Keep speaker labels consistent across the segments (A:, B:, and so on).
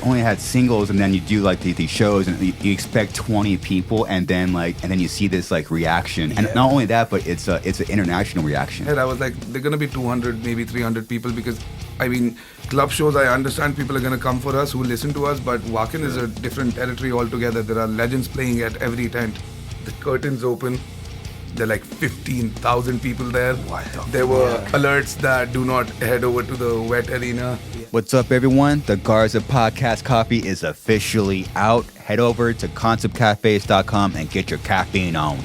A: only had singles, and then you do like these shows, and you expect 20 people, and then you see this like reaction, and not only that, but it's an international reaction.
B: And I was like, they're gonna be 200, maybe 300 people, because I mean, club shows, I understand people are gonna come for us who listen to us, but Wacken is a different territory altogether. There are legends playing at every tent. The curtains open. There are like 15,000 people there. There were alerts that do not head over to the wet arena.
A: What's up, everyone? The Garza Podcast Coffee is officially out. Head over to conceptcafes.com and get your caffeine on.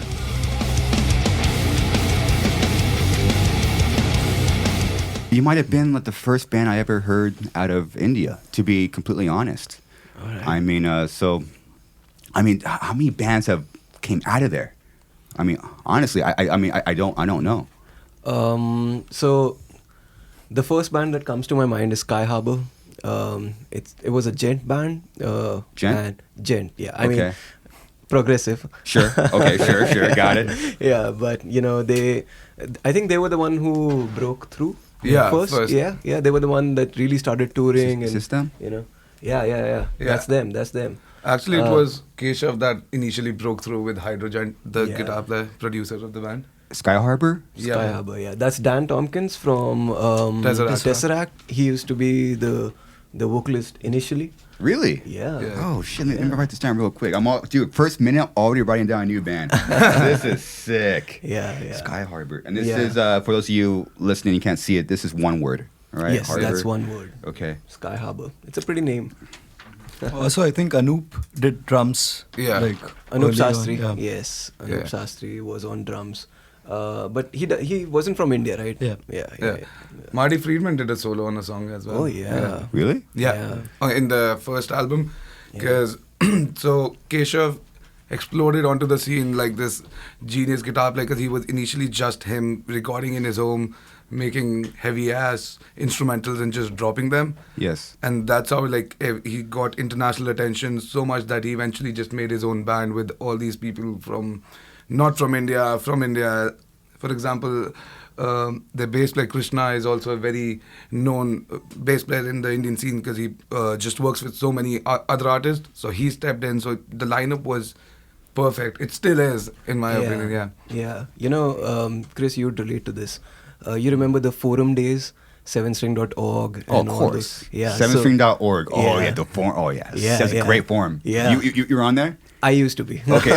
A: You might have been like the first band I ever heard out of India, to be completely honest.
C: All right.
A: I mean, how many bands have came out of there? I mean, honestly, I don't know.
C: So the first band that comes to my mind is Skyharbor. It was a gent band.
A: Gent?
C: And gent, yeah. I
A: Okay.
C: mean, progressive.
A: Sure. Okay. Sure. Got it.
C: Yeah, but I think they were the one who broke through.
B: Yeah,
C: first.
B: first.
C: Yeah. They were the one that really started touring and
A: System?
C: Yeah. That's them.
B: Actually, it was Keshav that initially broke through with Hydrogen, the guitar player, producer of the band.
A: Skyharbor?
B: Yeah.
C: Skyharbor, yeah. That's Dan Tompkins from
B: Tesseract.
C: He used to be the vocalist initially.
A: Really?
C: Yeah.
A: Oh shit! Let me write this down real quick. First minute already writing down a new band. This is sick.
C: Yeah.
A: Skyharbor, and this is for those of you listening, you can't see it. This is one word, right?
C: Yes,
A: Harbor.
C: that's one word.
A: Okay.
C: Skyharbor. It's a pretty name.
D: Also, I think Anoop did drums.
B: Yeah.
D: Like
C: Anup
D: early on,
C: Sastri.
D: yeah.
C: Yes, Anup
B: Yeah.
C: Sastri was on drums. But he wasn't from India, right?
B: Yeah. Marty Friedman did a solo on a song as well.
C: Oh yeah.
A: Really?
B: Yeah. In the first album, because so Keshav exploded onto the scene like this genius guitar player, because he was initially just him recording in his home, making heavy ass instrumentals and just dropping them.
A: Yes.
B: And that's how he got international attention so much that he eventually just made his own band with all these people not from India, from India. For example, the bass player Krishna is also a very known bass player in the Indian scene, because he just works with so many other artists. So he stepped in. So the lineup was perfect. It still is, in my opinion.
C: Yeah. Chris, you'd relate to this. You remember the forum days, 7string.org.
A: Oh,
C: and
A: of
C: all
A: course.
C: those? Yeah.
A: 7string.org. Oh
C: Yeah.
A: yeah, the forum. Oh yeah.
C: Yeah,
A: That's a
C: yeah.
A: great forum.
C: Yeah.
A: You were on there?
C: I used to be.
A: Okay.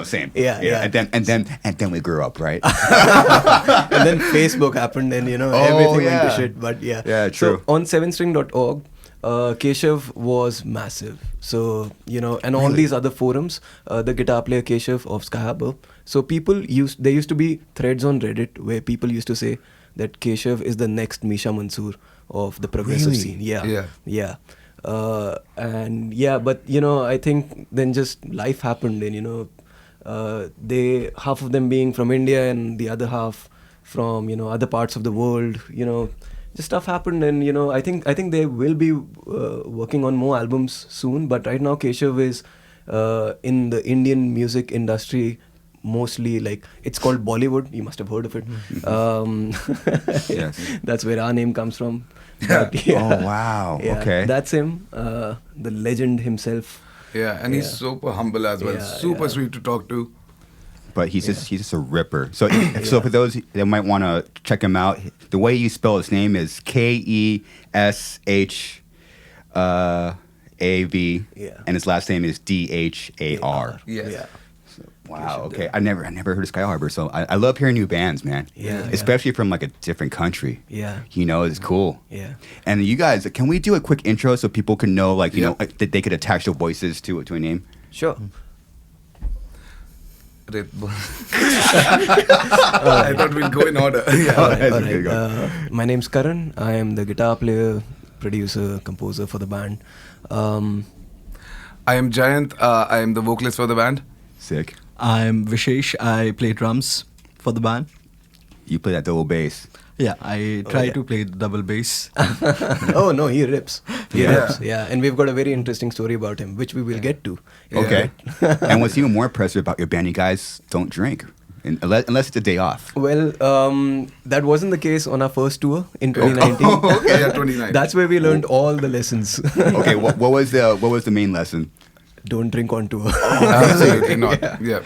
A: Same.
C: Yeah.
A: And then we grew up, right?
C: And then Facebook happened, and everything went to shit. But yeah.
A: Yeah, true.
C: So on 7string.org, Keshav was massive. So and all these other forums, the guitar player Keshav of Skyharbor. So there used to be threads on Reddit where people used to say that Keshav is the next Misha Mansoor of the progressive
A: Really?
C: scene. Yeah. But I think then just life happened, and they half of them being from India and the other half from other parts of the world, just stuff happened, and I think they will be working on more albums soon, but right now Keshav is in the Indian music industry, mostly like it's called Bollywood. You must have heard of it.
A: Yes.
C: That's where our name comes from.
B: Yeah.
C: But,
A: Oh wow.
C: yeah,
A: Okay.
C: that's him, the legend himself.
B: Yeah, and he's super humble as well.
C: Yeah,
B: Super sweet to talk to.
A: But he's just a ripper. So so for those that might want to check him out, the way you spell his name is Keshhav,
C: Yeah.
A: and his last name is Dhar.
B: Yes.
C: Yeah.
A: Wow. Okay. I never heard of Skyharbor, so I love hearing new bands, man.
C: Yeah.
A: Especially from like a different country.
C: Yeah.
A: It's cool.
C: Yeah.
A: And you guys, can we do a quick intro so people can know, that they could attach their voices to a name?
C: Sure.
B: Red Bull. I thought we'll go in order. Yeah.
C: All right.
A: Okay, go.
C: My name's Karan. I am the guitar player, producer, composer for the band.
B: I am Jayant. I am the vocalist for the band.
A: Sick.
D: I'm Vishesh. I play drums for the band.
A: You play that double bass.
D: Yeah, I try to play the double bass.
C: Oh no, he rips. He
B: Yeah.
C: rips. Yeah, and we've got a very interesting story about him, which we will get to.
A: Okay. And what's even more impressive about your band, you guys don't drink. unless it's a day off.
C: Well, that wasn't the case on our first tour in 2019.
B: Okay, yeah, 2019.
C: That's where we learned all the lessons.
A: Okay, what was the main lesson?
C: Don't drink on tour.
B: Absolutely not. Yeah.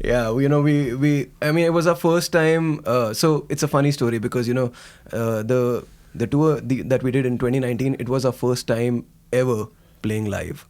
C: Yeah, I mean, it was our first time. So it's a funny story because, the tour that we did in 2019, it was our first time ever playing live.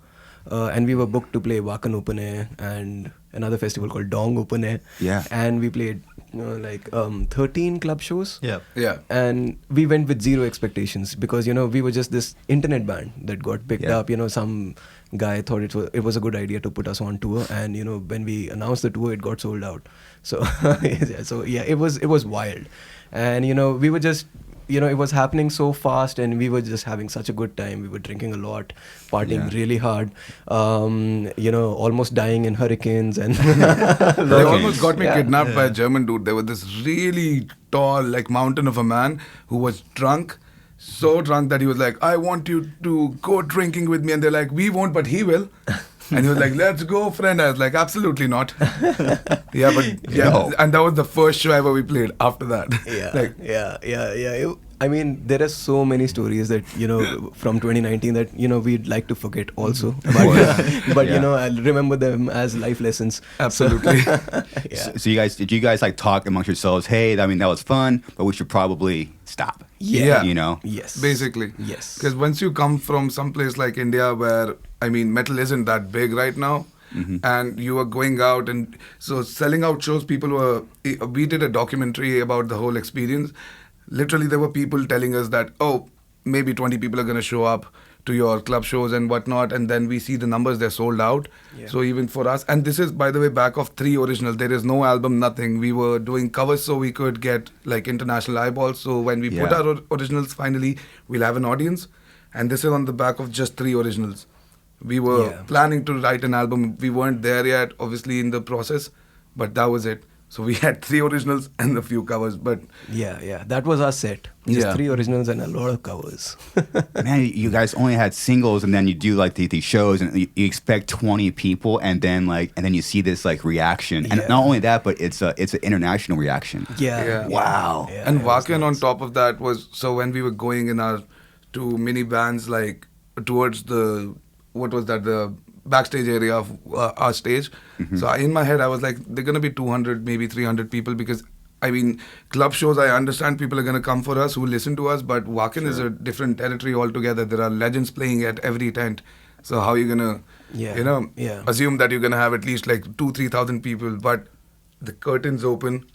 C: And we were booked to play Wakan Open Air and another festival called Dong Open Air.
A: Yeah.
C: And we played, 13 club shows.
D: Yeah.
B: Yeah.
C: And we went with zero expectations because, we were just this internet band that got picked up. Some guy thought it was a good idea to put us on tour. And, when we announced the tour, it got sold out. So, it was wild. And, we were just... it was happening so fast and we were just having such a good time. We were drinking a lot, partying really hard, almost dying in hurricanes. And
B: they almost got me kidnapped by a German dude. There was this really tall, mountain of a man who was drunk, so drunk that he was like, I want you to go drinking with me. And they're like, we won't, but he will. And he was like, let's go, friend. I was like, absolutely not. And that was the first show ever we played after that.
C: I mean, there are so many stories that, from 2019 that, we'd like to forget also. But I'll remember them as life lessons.
B: Absolutely.
A: So did you guys talk amongst yourselves, hey, I mean, that was fun, but we should probably stop.
B: Yeah.
C: Yes.
B: Basically.
C: Yes.
B: Because once you come from some place like India where, metal isn't that big right now, and you are going out and so selling out shows, we did a documentary about the whole experience. Literally, there were people telling us that, maybe 20 people are going to show up to your club shows and whatnot, and then we see the numbers, they're sold out. Yeah. So even for us, and this is, by the way, back of 3 originals. There is no album, nothing. We were doing covers so we could get international eyeballs. So when we put our originals, finally, we'll have an audience. And this is on the back of just 3 originals. We were planning to write an album. We weren't there yet, obviously, in the process, but that was it. So we had 3 originals and a few covers, but...
C: Yeah, that was our set. Just 3 originals and a lot of covers.
A: Man, you guys only had singles and then you do these shows and you expect 20 people and then you see this reaction. And not only that, but it's an international reaction.
C: Yeah.
A: Wow.
C: Yeah,
B: and Wakan on top of that was... So when we were going in our 2 mini bands, towards the... What was that? The backstage area of our stage. So in my head, I was like, they're going to be 200, maybe 300 people because, club shows, I understand people are going to come for us who listen to us, but Wakan is a different territory altogether. There are legends playing at every tent. So how are you going to, assume that you're going to have at least 2,000-3,000 people, but the curtains open.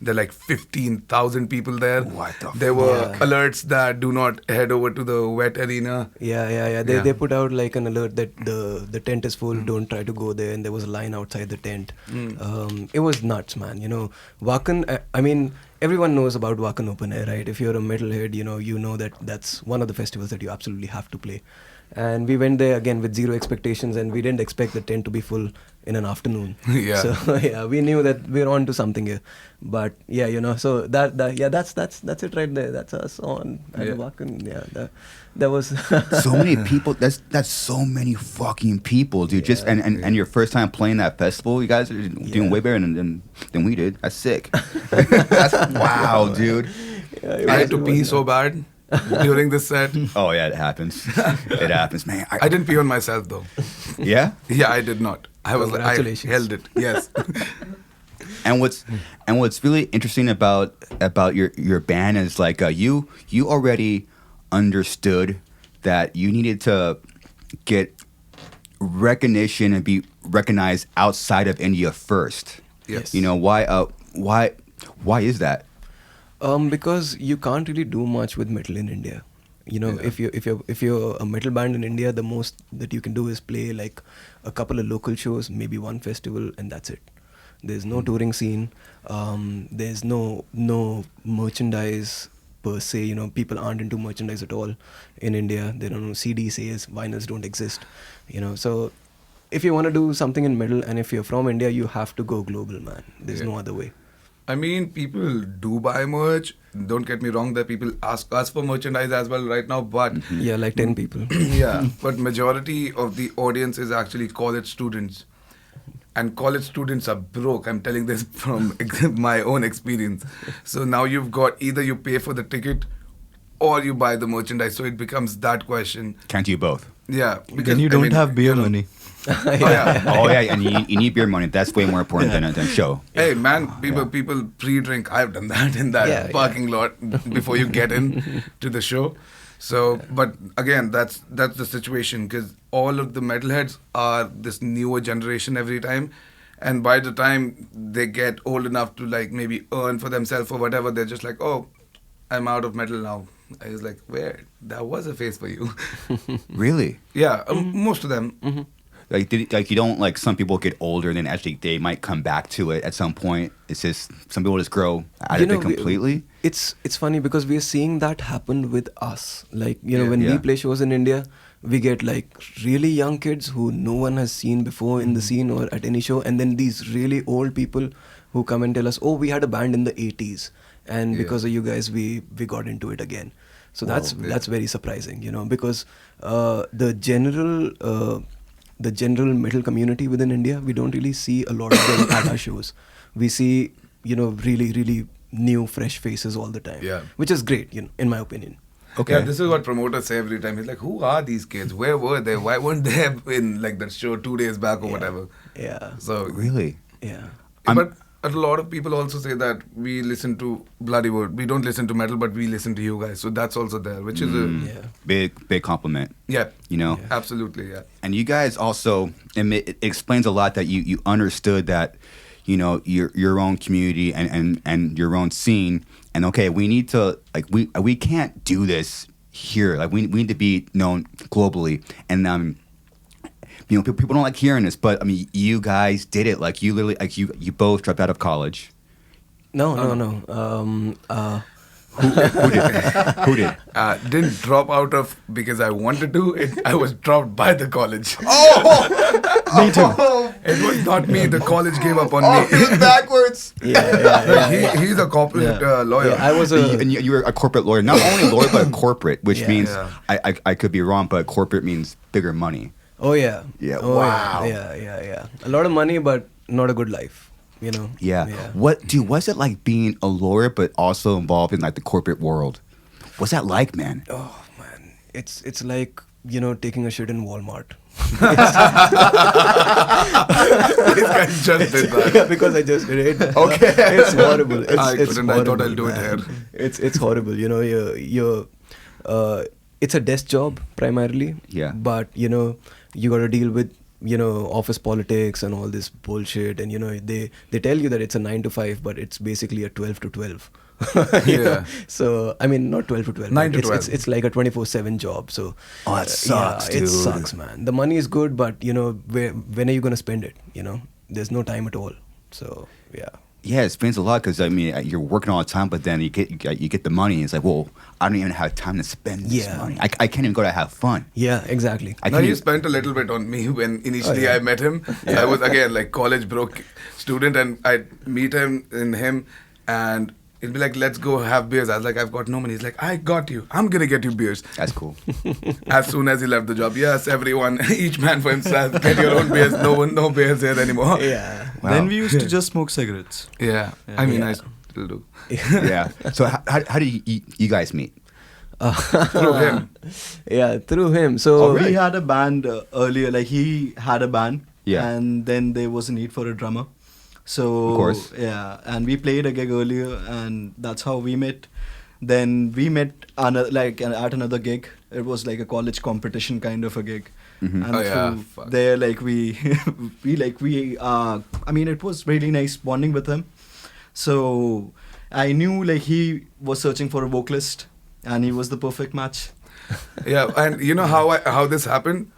B: There are 15,000 people there.
A: What the
B: There were alerts that do not head over to the wet arena.
C: They put out an alert that the tent is full, don't try to go there, and there was a line outside the tent. It was nuts, man. Wakan, everyone knows about Wakan Open Air, right? If you're a metalhead, you know that that's one of the festivals that you absolutely have to play. And we went there again with zero expectations, and we didn't expect the tent to be full in an afternoon. So we knew that we're on to something here. But so that's it right there. That's us on at Wakan. That was
A: so many people. That's so many fucking people, dude. Just and your first time playing that festival, you guys are doing way better than we did. That's sick. Wow, dude.
B: I had to pee so bad during this set.
A: Oh yeah, it happens. It happens, man.
B: I didn't pee on myself though.
A: Yeah?
B: Yeah, I did not. I was I held it. Yes.
A: And what's really interesting about your band is you already understood that you needed to get recognition and be recognized outside of India first.
B: Yes.
A: Why is that?
C: Because you can't really do much with metal in India. If you're a metal band in India, the most that you can do is play a couple of local shows, maybe one festival, and that's it. There's no touring scene. There's no merchandise per se. People aren't into merchandise at all in India. They don't know CD sales, vinyls don't exist. So if you want to do something in metal, and if you're from India, you have to go global, man. There's no other way.
B: People do buy merch. Don't get me wrong, there people ask us for merchandise as well right now, but...
C: 10 people.
B: But majority of the audience is actually college students. and college students are broke. I'm telling this from my own experience. So now you've got either you pay for the ticket or you buy the merchandise. So it becomes that question.
A: Can't do both.
B: Yeah.
D: Then you don't have beer money.
B: Oh, yeah.
A: Oh yeah, and you need beer money. That's way more important than show.
B: Hey man, people pre-drink. I've done that in that parking lot before you get in to the show. So, but again, that's the situation, because all of the metalheads are this newer generation every time, and by the time they get old enough to like maybe earn for themselves or whatever, they're just like, oh, I'm out of metal now. I was like, where? That was a phase for you.
A: Really?
B: Yeah, most of them.
A: Like you don't, like, some people get older and then actually they might come back to it at some point. It's just some people just grow out of it completely.
C: It's funny because we are seeing that happen with us. Like, when we play shows in India, we get like really young kids who no one has seen before in the scene or at any show, and then these really old people who come and tell us, oh, we had a band in the 80s and because of you guys we got into it again. So that's very surprising, because the general metal community within India, we don't really see a lot of them at our shows. We see, really, really new, fresh faces all the time.
B: Yeah.
C: Which is great, in my opinion.
A: Okay.
B: Yeah, this is what promoters say every time. He's like, who are these kids? Where were they? Why weren't they in like that show 2 days back or whatever?
C: Yeah.
B: So
A: Really?
C: Yeah.
B: But a lot of people also say that we listen to Bloodywood. We don't listen to metal, but we listen to you guys. So that's also there, which is a
A: big compliment.
B: Yeah.
A: Absolutely.
B: Yeah.
A: And you guys also, it explains a lot that you understood that, your own community and your own scene. And okay, we need to, like, we can't do this here. Like, we need to be known globally. And people don't like hearing this, but I mean, you guys did it. Like, you literally, like, you both dropped out of college.
C: No.
A: Who did?
B: Didn't drop out of because I wanted to. I was dropped by the college.
A: Oh,
D: me too.
B: It was not me. The college gave up on
A: Oh,
B: me.
A: he's backwards.
B: He's a corporate lawyer.
C: Yeah, I was
A: And you were a corporate lawyer. Not only lawyer, but corporate, which means, I could be wrong, but corporate means bigger money.
C: Oh yeah.
A: Yeah.
C: Oh,
A: Wow.
C: Yeah. A lot of money, but not a good life.
A: Yeah. What's it like being a lawyer, but also involved in like the corporate world? What's that like, man?
C: Oh man, it's like taking a shit in Walmart.
B: This guy just did that.
C: Yeah, because I just did it.
A: Okay.
C: It's horrible. It's
B: couldn't. I thought I'll do it
C: man.
B: here.
C: It's horrible. You're it's a desk job primarily.
A: Yeah.
C: But you got to deal with office politics and all this bullshit, and they tell you that it's a 9 to 5, but it's basically a 12 to 12.
B: Yeah.
C: So I mean, not 12 to 12.
B: 9 to 12.
C: It's like a 24/7 job. So
A: That sucks, dude.
C: It sucks, man. The money is good, but when are you gonna spend it? There's no time at all. So yeah.
A: Yeah, it spends a lot because I mean you're working all the time, but then you get the money. And it's like, well, I don't even have time to spend this money. I can't even go to have fun.
C: Yeah, exactly.
B: Now you spent a little bit on me when initially I met him. I was again like college broke student, and I'd meet him and he'd be like, let's go have beers. I was like, I've got no money. He's like, I got you. I'm gonna get you beers.
A: That's cool.
B: As soon as he left the job, yes, everyone, each man for himself, get your own beers. No beers here anymore.
C: Yeah.
A: Wow.
D: Then we used to just smoke cigarettes.
B: Yeah. I mean, I still do.
A: Yeah. So how did you guys meet?
B: Through him.
C: Yeah, through him. So
D: We had a band earlier, like he had a band.
A: Yeah.
D: And then there was a need for a drummer. So,
A: of course.
D: Yeah. And we played a gig earlier, and that's how we met. Then we met at another gig. It was like a college competition kind of a gig.
A: Mm-hmm.
D: And there, like we, I mean, it was really nice bonding with him. So I knew like he was searching for a vocalist, and he was the perfect match.
B: Yeah, and you know how this happened?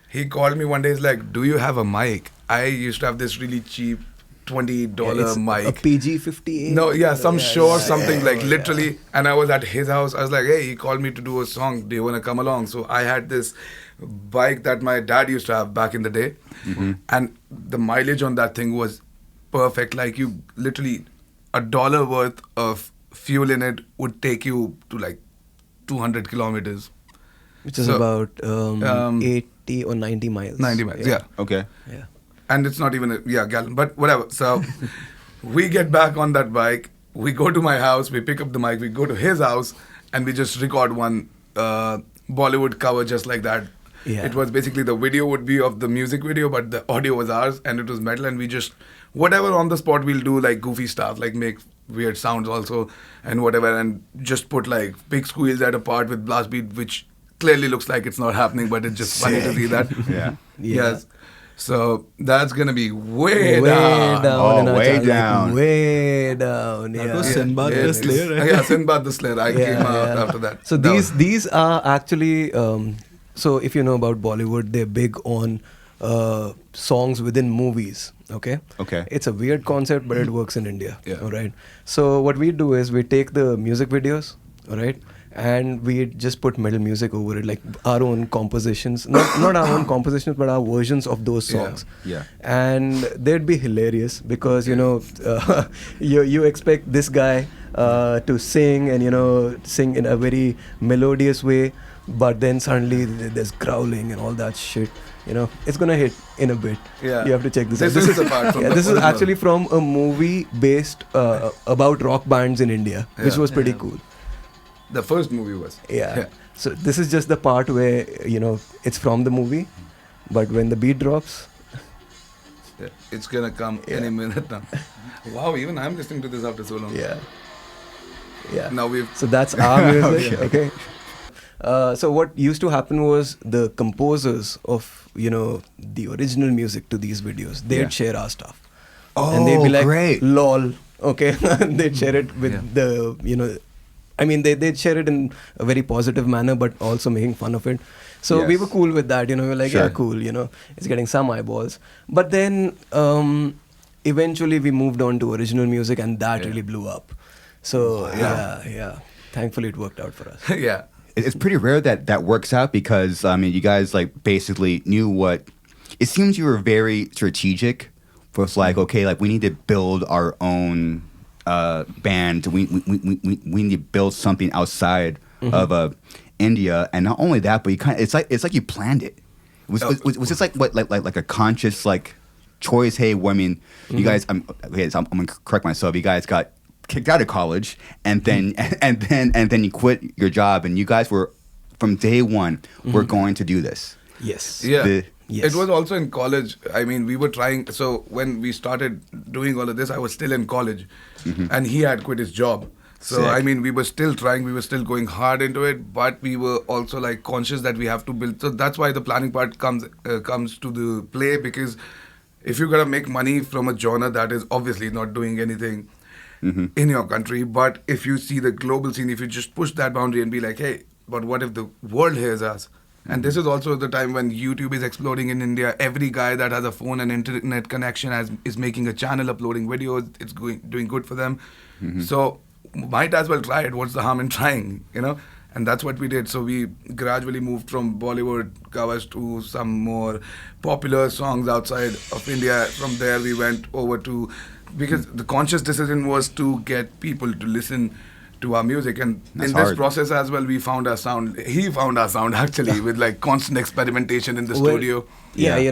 B: He called me one day. He's like, "Do you have a mic?" I used to have this really cheap $20 mic.
C: A PG-58.
B: No, yeah, some show or something literally. And I was at his house. I was like, hey, he called me to do a song. Do you want to come along? So I had this bike that my dad used to have back in the day.
A: Mm-hmm.
B: And the mileage on that thing was perfect. Like you literally $1 worth of fuel in it would take you to like 200 kilometers.
C: Which is about 80 or 90 miles.
B: 90 miles, yeah.
A: Okay.
C: Yeah.
B: And it's not even a gallon, but whatever. So we get back on that bike. We go to my house. We pick up the mic. We go to his house, and we just record one Bollywood cover just like that.
C: Yeah.
B: It was basically the video would be of the music video, but the audio was ours, and it was metal. And we just whatever on the spot we'll do like goofy stuff, like make weird sounds also, and whatever, and just put like big squeals at a part with blast beat, which clearly looks like it's not happening, but it's just funny to see that.
A: Yeah.
B: Yes. So that's gonna be way
C: Way
B: down.
C: down.
A: Oh, way down.
C: Way down.
D: That
C: Yeah.
D: was Sinbad the Slayer, right?
B: Yeah, Sinbad the Slayer. I
C: Yeah,
B: came out
C: yeah.
B: after that.
C: So
B: That
C: these are actually so if you know about Bollywood, they're big on songs within movies. Okay.
A: Okay.
C: It's a weird concept, but it works in India.
B: Yeah.
C: All right. So what we do is we take the music videos, all right, and we just put metal music over it, like our own compositions, not our own compositions, but our versions of those songs.
A: Yeah.
C: And they'd be hilarious because you expect this guy to sing and sing in a very melodious way, but then suddenly there's growling and all that shit. It's gonna hit in a bit.
B: Yeah.
C: You have to check this out.
B: This is the part from the
C: this is
B: original.
C: actually from a movie based about rock bands in India, which
B: Yeah.
C: was pretty
D: Yeah.
C: cool.
B: The first movie was.
C: Yeah. So this is just the part where it's from the movie, but when the beat drops,
B: Yeah. It's gonna come any minute now. Wow, even I'm listening to this after so long.
C: yeah.
B: Now we've.
C: So that's our music. Okay. So what used to happen was the composers of the original music to these videos, they'd
A: Yeah.
C: share our stuff,
A: Oh,
C: and they'd be like,
A: great.
C: "Lol." Okay, they'd share it with
B: Yeah.
C: they'd share it in a very positive manner, but also making fun of it. So we
A: Yes.
C: were cool with that. We were like,
A: Sure.
C: yeah, cool. It's getting some eyeballs. But then eventually we moved on to original music, and that
B: Yeah.
C: really blew up. So
B: Yeah.
C: yeah. Thankfully, it worked out for us.
B: Yeah.
A: It's pretty rare that works out because you guys like basically knew what. It seems you were very strategic. For it's like okay, like we need to build our own band. We need to build something outside of India, and not only that, but you it's like you planned it. Was this like a conscious like choice? Hey, you guys. I'm gonna correct myself. You guys got kicked out of college, and then you quit your job, and you guys were from day one. We're going to do this.
C: Yes.
B: Yeah.
C: Yes.
B: It was also in college. We were trying. So when we started doing all of this, I was still in college, and he had quit his job. So
A: Sick.
B: we were still trying. We were still going hard into it, but we were also like conscious that we have to build. So that's why the planning part comes to the play, because if you're gonna make money from a genre that is obviously not doing anything in your country, but if you see the global scene, if you just push that boundary and be like, hey, but what if the world hears us? And this is also the time when YouTube is exploding in India. Every guy that has a phone and internet connection is making a channel, uploading videos. It's doing good for them. So might as well try it. What's the harm in trying? And that's what we did. So we gradually moved from Bollywood covers to some more popular songs outside of India. From there we went over to, because the conscious decision was to get people to listen to our music, and
A: That's
B: in this
A: hard.
B: process as well, we found our sound. He found our sound actually with like constant experimentation in the
C: Well,
B: studio.
C: Yeah,
A: Yeah.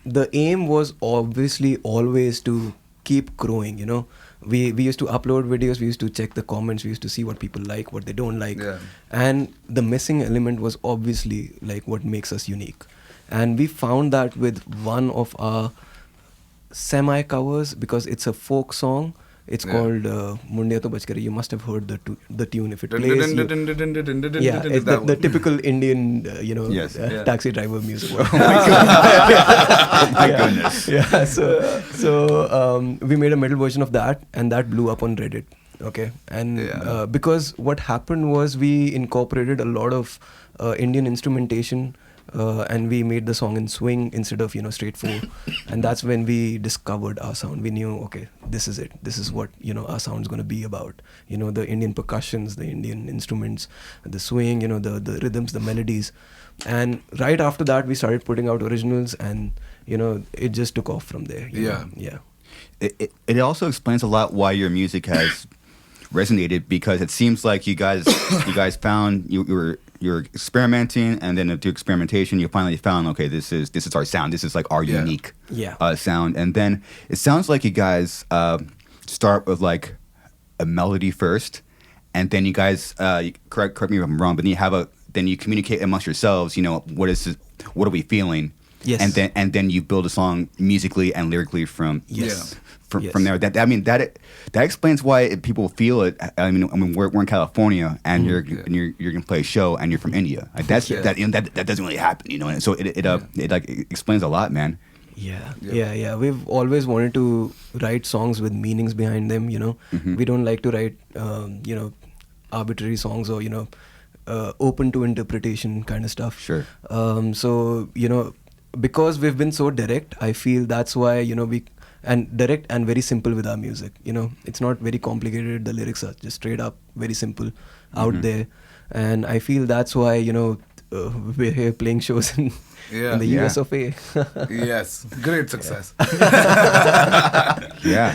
C: the aim was obviously always to keep growing. We used to upload videos, we used to check the comments, we used to see what people like, what they don't like.
B: Yeah.
C: And the missing element was obviously like what makes us unique. And we found that with one of our semi covers, because it's a folk song. It's called Mundiya To Bach Kare. You must have heard the tune if it plays. Yeah, it's the typical Indian,
A: Yes.
C: taxi driver music.
A: My goodness.
C: Yeah, so we made a metal version of that, and that blew up on Reddit. Okay, and because what happened was we incorporated a lot of Indian instrumentation, and we made the song in swing instead of straight 4, and that's when we discovered our sound. We knew, okay, this is it. This is what our sound's gonna be about. The Indian percussions, the Indian instruments, the swing, the rhythms, the melodies. And right after that, we started putting out originals, and it just took off from there. you know? Yeah.
A: It also explains a lot why your music has resonated, because it seems like you guys found you were you're experimenting, and then through experimentation, you finally found, okay, this is our sound. This is like our unique sound. And then it sounds like you guys start with like a melody first, and then you guys correct me if I'm wrong, but then you communicate amongst yourselves. You know, what are we feeling?
C: Yes.
A: And then you build a song musically and lyrically from from there. That explains why people feel it. I mean, we're in California, and you're gonna play a show, and you're from India. Like that doesn't really happen, you know. And so it like explains a lot, man.
C: Yeah. We've always wanted to write songs with meanings behind them. You know, we don't like to write arbitrary songs or open to interpretation kind of stuff.
A: Sure.
C: So because we've been so direct, I feel that's why we and direct and very simple with our music. It's not very complicated. The lyrics are just straight up very simple out there, and I feel that's why we're here playing shows in the US of A.
B: Yes, great success.
A: Yeah,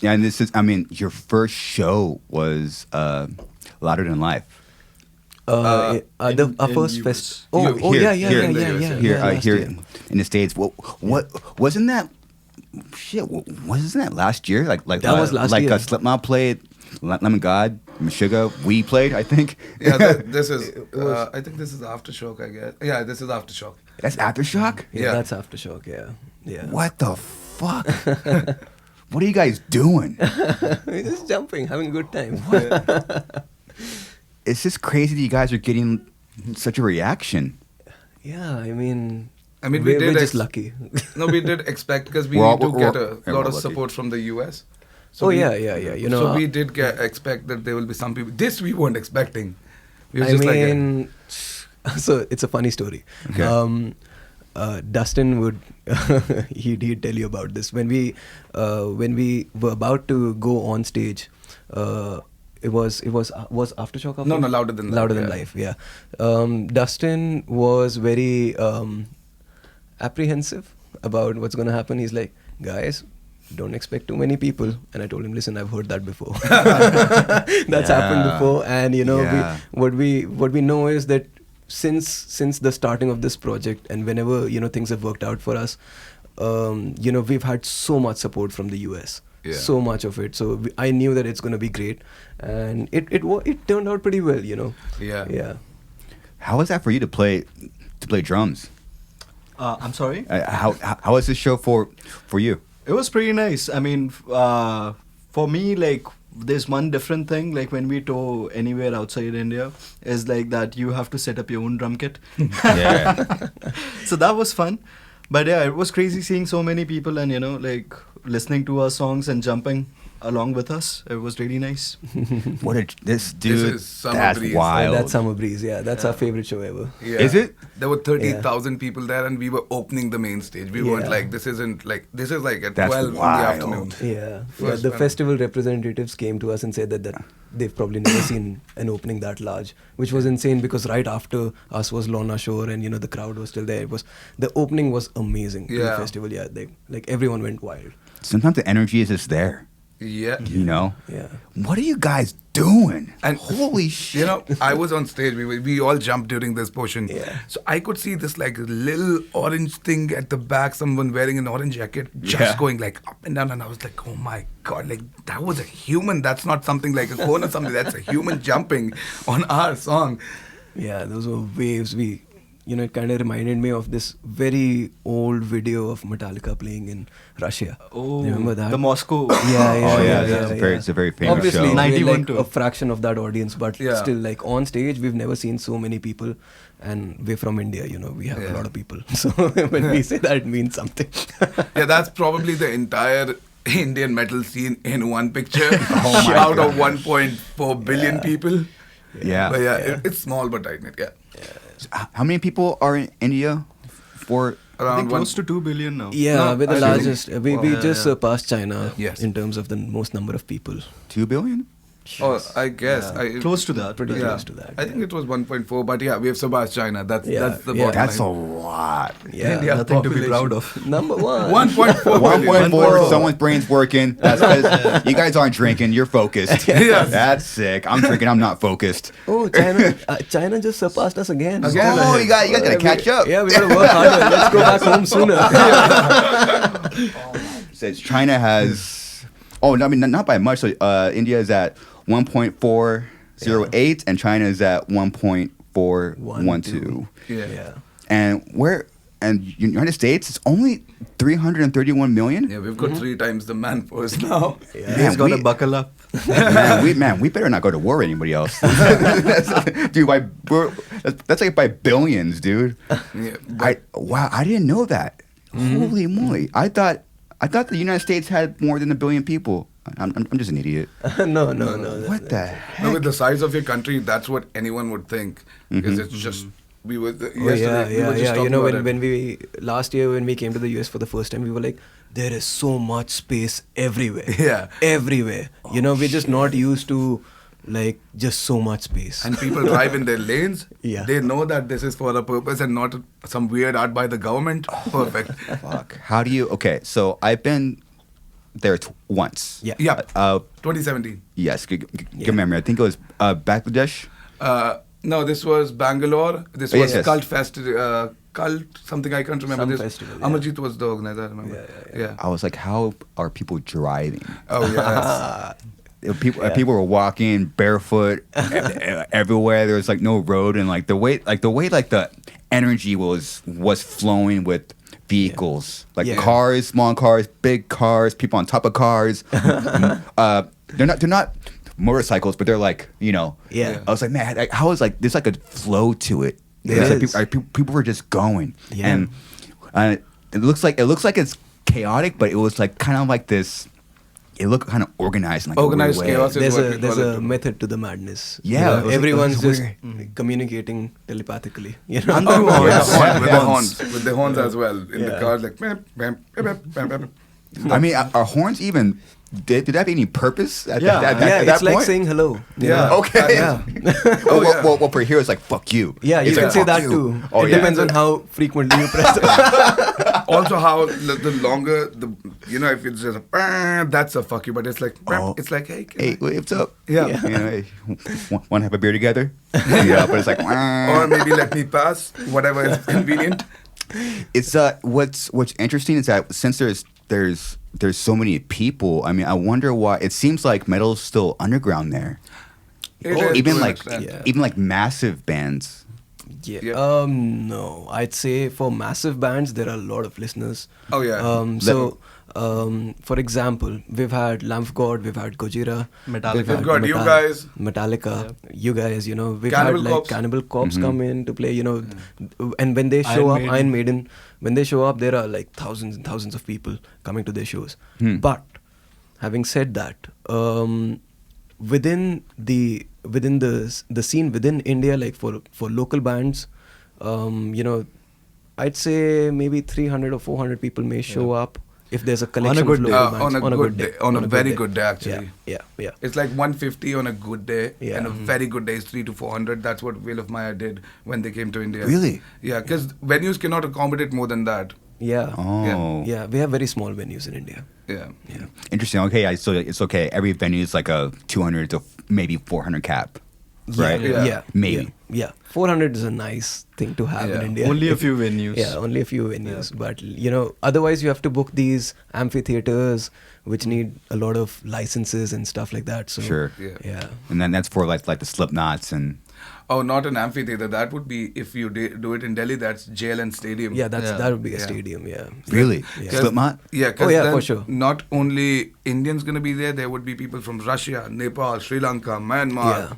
A: and this is, your first show was Louder Than Life.
C: Our first fest.
A: Here in the States. What wasn't that? Shit, wasn't that last year? Like
C: that was last year.
A: Like Slipknot played, Lemon God, Meshuggah, we played, I think.
B: Yeah, this is. I think this is Aftershock. I guess. Yeah, this is Aftershock.
A: That's Aftershock.
C: Yeah, that's Aftershock. Yeah.
A: What the fuck? What are you guys doing?
C: We're just jumping, having a good time.
A: It's just crazy that you guys are getting such a reaction.
C: Yeah, I mean,
B: we're
C: just lucky.
B: No, we did expect, because we get a lot of support from the US. So
C: yeah.
B: So we did expect that there will be some people. This we weren't expecting. We were
C: so it's a funny story.
A: Okay.
C: Dustin would he'd tell you about this when we were about to go on stage. It was Aftershock.
B: No, Louder Than Life.
C: Louder Than Life. Yeah. Dustin was very apprehensive about what's going to happen. He's like, guys, don't expect too many people. And I told him, listen, I've heard that before. That's happened before. And what we know is that since the starting of this project, and whenever things have worked out for us, we've had so much support from the US.
B: Yeah.
C: So much of it. So I knew that it's going to be great, and it turned out pretty well. Yeah.
A: How was that for you to play drums?
D: I'm sorry.
A: How was this show for you?
D: It was pretty nice. I mean, for me, like, there's one different thing. Like, when we tour anywhere outside India, is like that you have to set up your own drum kit.
A: Yeah.
D: So that was fun. But yeah, it was crazy seeing so many people and like listening to our songs and jumping along with us. It was really nice.
A: This dude,
B: is Summer
A: that's
B: Breeze.
A: wild.
C: That's Summer Breeze. Yeah, that's our favorite show ever.
B: Yeah.
A: Is it?
B: There were 30,000 people there, and we were opening the main stage. We weren't like, this is like at
A: That's
B: 12
A: wild.
B: in the afternoon.
C: Yeah. The festival representatives came to us and said that they've probably never seen an opening that large, which was insane, because right after us was Lorna Shore, and the crowd was still there. The opening was amazing to the festival. Yeah, like everyone went wild.
A: Sometimes the energy is just there.
B: Yeah.
C: Yeah.
A: What are you guys doing?
B: And
A: holy shit.
B: I was on stage. We all jumped during this portion.
C: Yeah.
B: So I could see this like little orange thing at the back, someone wearing an orange jacket, just going like up and down. And I was like, oh my God, like that was a human. That's not something like a cone or something. That's a human jumping on our song.
C: Yeah, those were waves. It kind of reminded me of this very old video of Metallica playing in Russia.
D: Oh,
C: remember that?
D: The Moscow.
A: It's a very famous
C: Obviously,
A: show.
C: we're like a fraction of that audience, but
B: Yeah.
C: still, like on stage, we've never seen so many people, and we're from India. We have a lot of people. So when we say that, it means something.
B: Yeah, that's probably the entire Indian metal scene in one picture.
A: my
B: Out
A: God.
B: of 1.4 billion people.
A: Yeah.
B: But it's small but tight knit. Yeah.
A: How many people are in India? For
D: I
B: Around
D: think close to 2 billion now.
C: Yeah,
B: No,
C: we're the
B: I think-
C: largest. We just surpassed China
B: Yes.
C: in terms of the most number of people.
A: 2 billion?
B: Oh, I guess.
C: Yeah.
D: Close to that.
C: Pretty
D: Yeah.
C: close to that.
B: I think it was 1.4, but yeah, we have surpassed China. That's the bottom
A: That's a
B: line.
A: lot.
C: Yeah.
B: India
D: Nothing to be
B: population.
D: proud of.
C: Number one.
B: 1.4.
A: 1.4, someone's brain's working. You guys aren't drinking, you're focused.
B: Yes.
A: That's sick. I'm drinking, I'm not focused.
C: Oh, China just surpassed us again.
B: Again?
A: Oh, you guys gotta catch up.
C: Yeah, we gotta work harder. Let's go back home sooner.
A: Says China has, I mean, not by much. So India is at 1.408 and China is at 1.412.
B: Yeah.
A: And United States, it's only 331 million.
B: Yeah, we've got 3 times the manforce now.
C: Yeah.
D: He's got to buckle up.
A: we better not go to war with anybody else. Dude, that's like by billions, dude.
B: Yeah,
A: I didn't know that. Holy moly! I thought the United States had more than 1 billion people. I'm just an idiot.
C: No.
A: What the heck?
B: No, with the size of your country, that's what anyone would think. Because it's just, we were, yesterday, we were just talking
C: You know,
B: about
C: when we, last year when we came to the US for the first time, we were like, there is so much space everywhere.
B: Yeah.
C: Everywhere. You know, we're just not used to, like, just so much space.
B: And people drive in their lanes.
C: Yeah.
B: They know that this is for a purpose and not some weird art by the government. Perfect.
A: Fuck. How do you? Okay, so I've been there once.
C: Yeah.
B: Yeah.
A: 2017.
B: 2017.
A: Yes, good memory. I think it was Bangladesh.
B: No, this was Bangalore. This
A: Oh,
B: was
A: yes.
B: Cult Festival. Cult something, I can't remember.
C: Some
B: This
C: festival, yeah.
B: Amarjit was the organizer, I remember. Yeah.
A: I was like, how are people driving?
B: Oh, yes.
A: People were walking barefoot everywhere. There was like no road, and like the way the energy was flowing with vehicles, like
C: Yeah.
A: cars, small cars, big cars, people on top of cars. They're not motorcycles, but they're like,
C: Yeah.
A: I was like, man, how is like there's like a flow to it.
C: There
A: It's like
C: is.
A: people were just going,
C: Yeah.
A: and it looks like it's chaotic, but it was like kind of like this. It looked kind of organized, in like
B: Organized
A: a weird way.
B: chaos. Is what we
C: There's
B: call
C: a
B: it.
C: method to the madness.
A: Yeah,
C: You know,
A: it was-
C: everyone's
A: it was
C: just
A: weird.
C: communicating telepathically. You know?
D: And
B: Oh,
D: the
B: with the
D: horns.
B: horns. With the horns as well. In the
C: Yeah.
B: car, like, bam, bam, bam, bam, bam.
A: I mean, are horns even? Did that have any purpose at
D: Yeah.
A: that
C: Yeah,
A: that
C: it's like
A: point?
C: saying hello. you
B: Yeah.
C: know?
A: Okay.
C: Yeah.
B: Oh, yeah.
A: Well, for here it's like fuck you.
C: Yeah, you
A: It's
C: can
A: like,
C: say
A: fuck
C: that
A: you.
C: too.
A: Oh,
C: It
A: yeah.
C: depends on how frequently you press it.
B: Also, how the longer if it's just that's a fuck you, but it's like
A: Oh.
B: it's like hey,
A: Hey, what's up?
B: Yeah.
A: You know, hey, want to have a beer together? Yeah, but it's like.
B: or maybe let me pass, whatever is convenient.
A: It's what's interesting is that since there's so many people. I mean, I wonder why. It seems like metal's still underground there.
B: It is
A: even
B: to an
A: like
B: extent.
C: Yeah.
A: even like massive bands.
C: Yeah.
B: Yeah.
C: No, I'd say for massive bands there are a lot of listeners.
B: Oh, yeah.
C: For example, we've had Lamb of God, we've had Gojira,
D: Metallica.
C: we've had
B: We've got you guys.
C: Metallica, you guys. You know, we've
B: Cannibal
C: had like
B: Corpse.
C: Cannibal Corpse
A: Mhm.
C: come in to play. You know, and when they show
D: Iron
C: up, Iron Maiden, when they show up, there are like thousands and thousands of people coming to their shows. But having said that, within the scene within India, like for local bands, you know, I'd say maybe 300 or 400 people may show up if there's a collection
D: good
C: of
D: day.
C: local bands.
B: On a good day. On a very good day, actually.
C: Yeah.
B: It's like 150 on a good day,
C: Yeah.
B: and a very good day is 300 to 400. That's what Wheel of Maya did when they came to India.
A: Really?
B: Yeah, because venues cannot accommodate more than that.
C: Yeah.
A: Oh.
C: Yeah, we have very small venues in India.
B: Yeah.
A: Interesting. Okay, so it's okay. Every venue is like a 200 to maybe 400 cap, right?
C: Yeah.
A: Maybe.
C: Yeah. 400 is a nice thing to have in
B: Yeah.
C: India.
D: Only a few venues.
C: Yeah, only a few venues. But, you know, otherwise you have to book these amphitheaters, which need a lot of licenses and stuff like that. So,
A: Sure.
C: Yeah.
A: And then that's for like the Slipknots and.
B: Oh, not an amphitheater. That would be, if you do it in Delhi, that's JLN Stadium.
C: Yeah, that would be a
B: Yeah.
C: stadium, yeah.
A: Really?
C: Yeah.
A: Slipknot?
B: Yeah, because
C: Oh, yeah,
B: then
C: for sure.
B: not only Indians going to be there, there would be people from Russia, Nepal, Sri Lanka, Myanmar.
C: Yeah.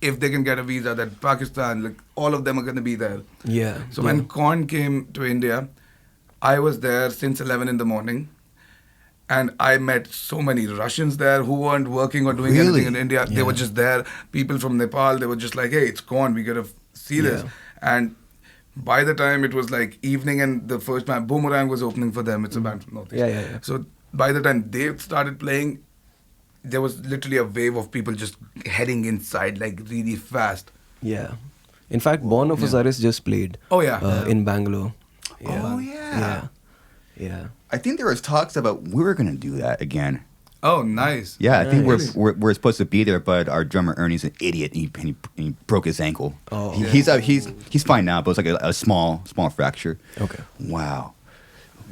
B: If they can get a visa, then Pakistan, like all of them are going to be there.
C: Yeah.
B: So when Korn came to India, I was there since 11 in the morning. And I met so many Russians there who weren't working or doing
A: Really?
B: anything in India. They
C: Yeah.
B: were just there. People from Nepal, they were just like, hey, it's Korn, we got to see this.
C: Yeah.
B: And by the time it was like evening and the first band, Boomerang was opening for them. It's a band from Northeast.
C: Yeah.
B: So by the time they started playing, there was literally a wave of people just heading inside like really fast.
C: Yeah. In fact, Born of Osiris just played.
B: Oh, yeah.
C: In Bangalore.
A: Oh, yeah.
C: Yeah.
A: I think there was talks about we were gonna do that again.
B: Oh, nice.
A: Yeah, I think
C: Nice.
A: we're supposed to be there, but our drummer Ernie's an idiot. He broke his ankle.
C: Oh.
A: He's fine now, but it's like a small fracture.
C: Okay.
A: Wow.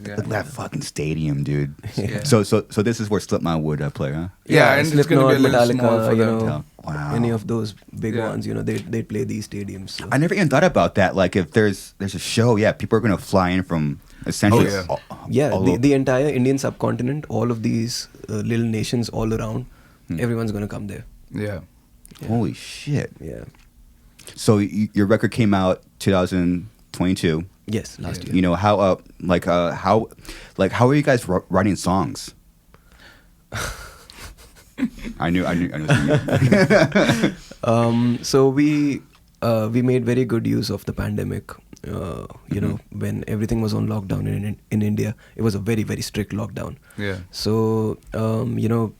B: Yeah.
A: Look at that fucking stadium, dude.
C: Yeah.
A: So this is where Slipknot would play, huh?
B: Yeah, and it's gonna be a little
C: Metallica,
B: small for them.
C: know,
A: Wow.
C: any of those big
B: Yeah.
C: ones, they play these stadiums. So.
A: I never even thought about that. Like if there's a show, yeah, people are gonna fly in from essentially.
B: Oh, yeah.
C: Yeah,
A: all
C: the,
A: over.
C: the entire Indian subcontinent, all of these little nations all around, everyone's gonna come there.
B: Yeah.
A: Holy shit!
C: Yeah.
A: So your record came out 2022.
C: Yes, last year.
A: You know how how are you guys writing songs? I knew.
C: So we made very good use of the pandemic. You know, when everything was on lockdown in India, it was a very, very strict lockdown.
B: Yeah.
C: So you know,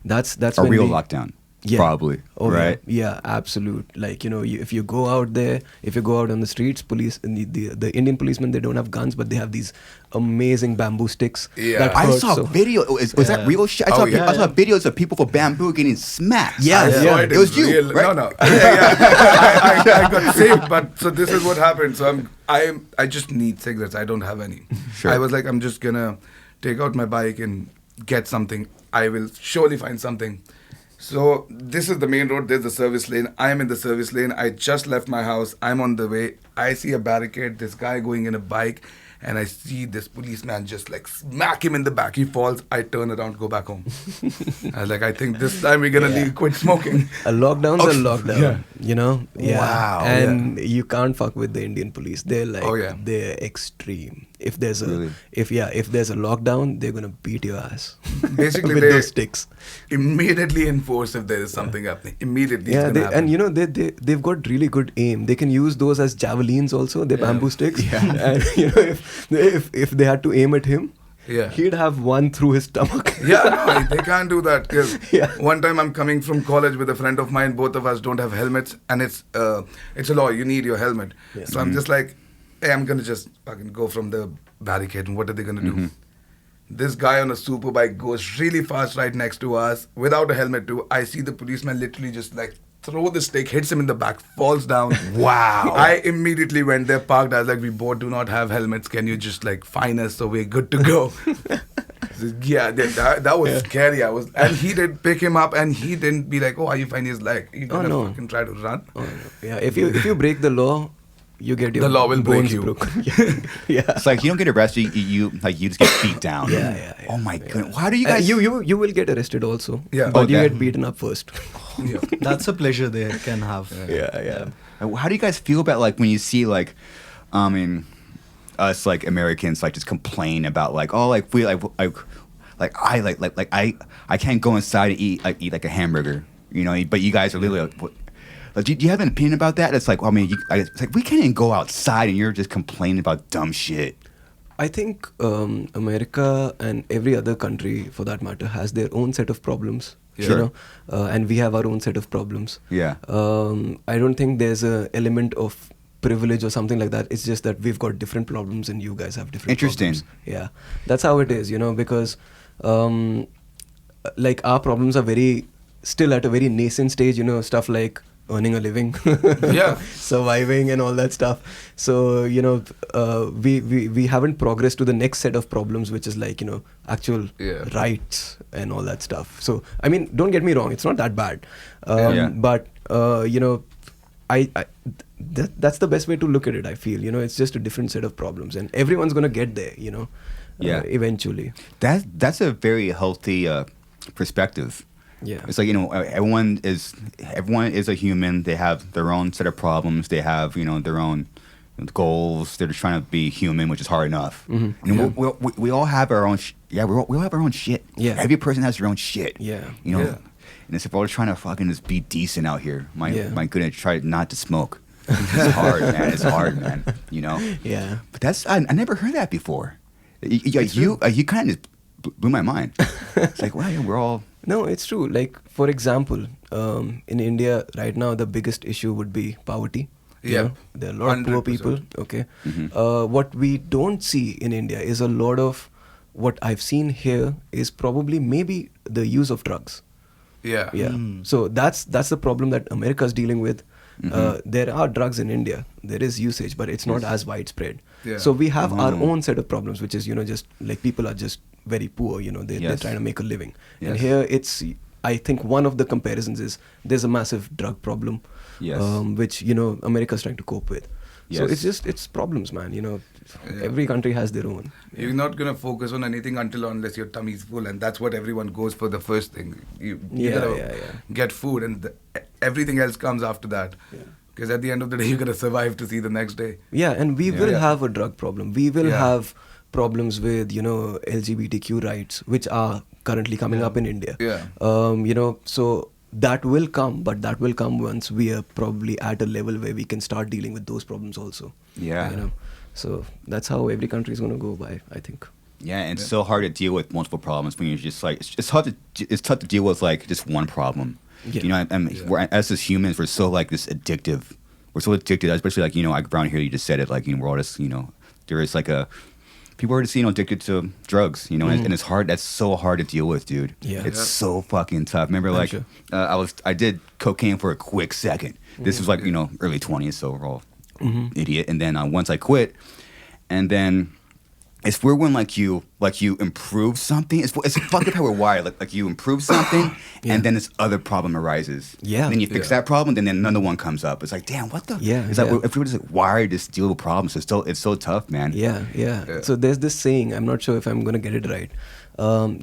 C: that's
A: a
C: when
A: real
C: we,
A: lockdown.
C: Yeah.
A: Probably.
C: Oh,
A: right.
C: Yeah, absolute. Like, you know, if you go out there, if you go out on the streets, police, the Indian policemen, they don't have guns, but they have these amazing bamboo sticks.
B: Yeah.
C: that
A: I
C: hurt
A: saw
C: so-
A: video. Was that real shit? I
B: Oh,
A: saw,
B: yeah.
A: I saw videos of people for bamboo getting smacked.
C: Yeah,
B: I
C: yeah.
B: saw
A: It was you,
B: real-
A: right?
B: No. I got saved, but so this is what happened. So I just need cigarettes. I don't have any.
A: Sure.
B: I was like, I'm just gonna take out my bike and get something. I will surely find something. So this is the main road. There's the service lane. I am in the service lane. I just left my house. I'm on the way. I see a barricade. This guy going in a bike, and I see this policeman just like smack him in the back. He falls. I turn around, go back home. I was like, I think this time we're gonna leave, quit smoking.
C: A lockdown's
B: Oh,
C: a lockdown,
B: yeah.
C: you know? Yeah.
A: Wow.
C: And you can't fuck with the Indian police. They're like,
B: Oh, yeah.
C: they're extreme. If there's a
A: Really?
C: if there's a lockdown, they're gonna beat your ass.
B: Basically,
C: with
B: they
C: those sticks.
B: immediately enforce if there is something happening. Immediately,
C: Yeah,
B: it's gonna happen.
C: and you know they've got really good aim. They can use those as javelins also. They're bamboo sticks.
A: Yeah.
C: And you know if they had to aim at him,
B: Yeah.
C: he'd have one through his stomach.
B: Yeah, no, they can't do that. 'Cause
C: Yeah.
B: one time I'm coming from college with a friend of mine. Both of us don't have helmets, and it's a law. You need your helmet.
C: Yeah.
B: So I'm just like, hey, I'm gonna just fucking go from the barricade. And what are they gonna do? This guy on a super bike goes really fast right next to us without a helmet too. I see the policeman literally just like throw the stick, hits him in the back, falls down.
A: Wow.
B: I immediately went there, parked. I was like, we both do not have helmets. Can you just like fine us so we're good to go? So, yeah, that was scary. And he did pick him up, and he didn't be like, oh, are you fine? He's like, you gonna
C: no.
B: fucking try to run?
C: Oh, no. Yeah, if you break the law, you get your
B: The law will break
C: bones
B: you.
C: broken. yeah.
A: It's like you don't get arrested. You just get beat down.
C: Yeah.
A: Oh my goodness. How do you guys?
C: You will get arrested also.
B: Yeah.
C: But
A: Oh,
C: you
A: that-
C: get beaten up first.
B: Yeah.
D: That's a pleasure they can have.
C: yeah.
A: How do you guys feel about like when you see like, us like Americans like just complain about like like we I can't go inside and eat like a hamburger, you know, but you guys are literally like, what? Like, do you have an opinion about that? It's like, I mean, it's like we can't even go outside and you're just complaining about dumb shit.
C: I think America and every other country, for that matter, has their own set of problems.
A: Sure.
C: You know, and we have our own set of problems.
A: Yeah.
C: I don't think there's a element of privilege or something like that. It's just that we've got different problems and you guys have different
A: Interesting.
C: problems. Yeah, that's how it is. You know, because like our problems are still at a very nascent stage. You know, stuff like earning a living,
B: Yeah.
C: surviving and all that stuff. So, you know, we haven't progressed to the next set of problems, which is like, you know, actual rights and all that stuff. So, I mean, don't get me wrong, it's not that bad. But, you know, that's the best way to look at it, I feel. You know, it's just a different set of problems and everyone's going to get there, you know, eventually.
A: That's a very healthy perspective.
C: Yeah.
A: It's like, you know, everyone is a human. They have their own set of problems. They have, you know, their own goals. They're just trying to be human, which is hard enough.
C: Mm-hmm.
A: And we all have our own. We all have our own shit.
C: Yeah.
A: Every person has their own shit.
C: Yeah.
A: You know.
B: Yeah.
A: And it's if we're all trying to fucking just be decent out here. My goodness, try not to smoke. It's hard, man. It's hard, man. You know.
C: Yeah.
A: But that's I never heard that before. You kind of just blew my mind. It's like, wow, yeah, we're all.
C: No, it's true. Like, for example, in India right now, the biggest issue would be poverty. You
B: Yeah.
C: know, there are a lot of poor
B: 100%.
C: people. Okay.
A: Mhm.
C: What we don't see in India is a lot of what I've seen here is probably maybe the use of drugs.
B: Yeah.
C: Yeah.
D: Mm.
C: So that's the problem that America's dealing with.
A: Mhm.
C: There are drugs in India. There is usage, but it's not as widespread.
B: Yeah.
C: So we have our
A: Mhm.
C: own set of problems, which is, just like people are just very poor. They're
A: Yes.
C: trying to make a living. And
A: Yes.
C: here it's, I think one of the comparisons is there's a massive drug problem,
A: Yes.
C: which America's trying to cope with. So
A: Yes.
C: it's problems, man.
B: Yeah.
C: Every country has their own.
B: You're not gonna focus on anything unless your tummy's full, and that's what everyone goes for the first thing. You
C: Yeah,
B: gotta
C: yeah.
B: get food, and everything else comes after that.
C: Yeah.
B: Because at the end of the day, you gotta survive to see the next day.
C: Yeah, and we
A: Yeah.
C: will
B: Yeah.
C: have a drug problem. We will
B: Yeah.
C: have problems with LGBTQ rights, which are currently coming up in India.
B: Yeah.
C: So that will come, but that will come once we are probably at a level where we can start dealing with those problems also.
A: Yeah.
C: So that's how every country is going to go by, I think.
A: Yeah, and it's so hard to deal with multiple problems when you're just like it's tough to deal with like just one problem.
C: Yeah.
A: We're, as humans, we're so like this addictive. We're so addicted, especially like like around here. You just said it, like we're all just there is like a people are just addicted to drugs, and it's hard. That's so hard to deal with, dude.
C: Yeah.
A: It's
B: Yeah.
A: so fucking tough. Remember,
C: I'm
A: like
C: sure.
A: I did cocaine for a quick second. This was like early 20s, so we're all idiot. And then once I quit, and then it's weird when like you improve something. It's fucked up how we're wired. Like you improve something,
C: Yeah.
A: and then this other problem arises.
C: Yeah.
A: Then you fix
B: Yeah.
A: that problem, then another one comes up. It's like, damn, what the?
C: Yeah,
A: It's like
C: yeah.
A: if we were just like, wired to deal with problems, it's so tough, man.
C: Yeah.
B: Yeah.
C: So there's this saying, I'm not sure if I'm going to get it right.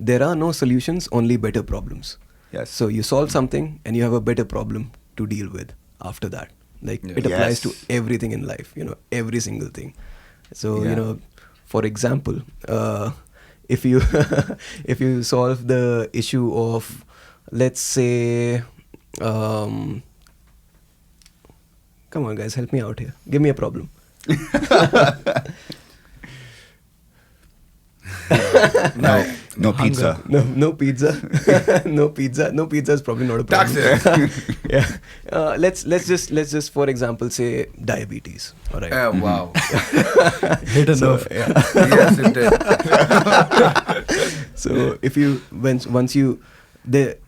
C: There are no solutions, only better problems.
A: Yes.
C: So you solve something and you have a better problem to deal with after that. Like
B: Yeah.
C: it applies to
A: Yes.
C: everything in life, every single thing. So,
A: Yeah.
C: for example, if you if you solve the issue of, let's say, come on guys, help me out here. Give me a problem.
A: No pizza.
C: No pizza. No pizza. No pizza is probably not a problem.
B: Taxes.
C: Yeah. Let's just for example say diabetes. All right.
B: Wow.
D: Hit enough.
B: Yes, it did.
C: So if you once you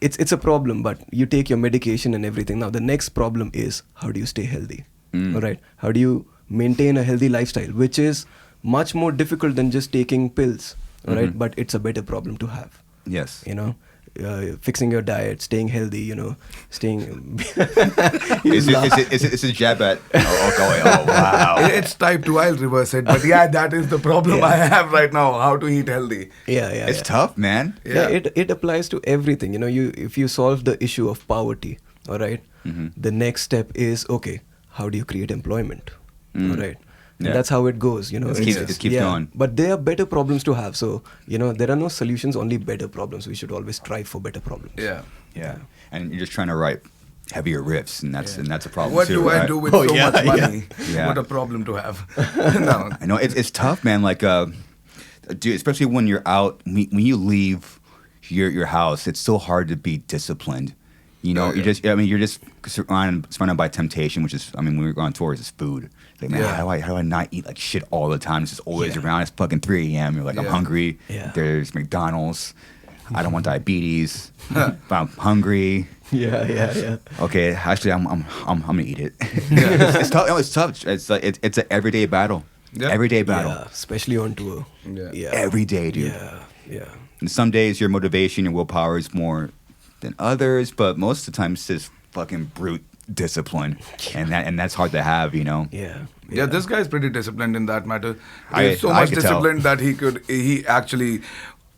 C: it's a problem, but you take your medication and everything. Now the next problem is how do you stay healthy? All right. How do you maintain a healthy lifestyle, which is much more difficult than just taking pills. All right. But it's a better problem to have.
A: Yes.
C: Fixing your diet, staying healthy, staying.
A: It's a jab at. Oh wow.
B: It's type 2. I'll reverse it. But yeah, that is the problem
C: Yeah.
B: I have right now. How to eat healthy.
C: Yeah.
A: It's tough, man.
C: Yeah,
B: Yeah.
C: it applies to everything. If you solve the issue of poverty, all right, the next step is okay. How do you create employment? All right. And
A: Yeah.
C: that's how it goes,
A: It keeps going.
C: But there are better problems to have. So, there are no solutions, only better problems. We should always strive for better problems.
B: Yeah.
A: Yeah. And you're just trying to write heavier riffs, and that's a problem
B: What
A: too.
B: do I
A: right?
B: do with
C: Oh,
B: so
C: yeah,
B: much money?
A: Yeah.
B: What a problem to have. No.
A: I know it's tough, man. Like, dude, especially when you're out, when you leave your house, it's so hard to be disciplined.
B: Oh, yeah.
A: You're just surrounded by temptation, which is, when we're on tours, it's food. Like, man,
B: Yeah.
A: how do I not eat like shit all the time? It's just always
C: Yeah.
A: around. It's fucking 3 a.m. You're like, I'm
B: Yeah.
A: hungry.
C: Yeah.
A: There's McDonald's. I don't want diabetes. But I'm hungry.
C: Yeah.
A: Okay, actually, I'm gonna eat it.
B: Yeah.
A: It's tough. It's tough. It's an everyday battle.
B: Yeah.
A: Everyday battle.
C: Yeah, especially on tour.
B: Yeah.
A: Every day, dude.
C: Yeah.
A: And some days your motivation, your willpower is more than others, but most of the time it's just fucking brute discipline, and that's hard to have,
B: Yeah, this guy is pretty disciplined in that matter.
A: I-
B: He's so
A: I
B: much
A: could tell.
B: disciplined that he actually.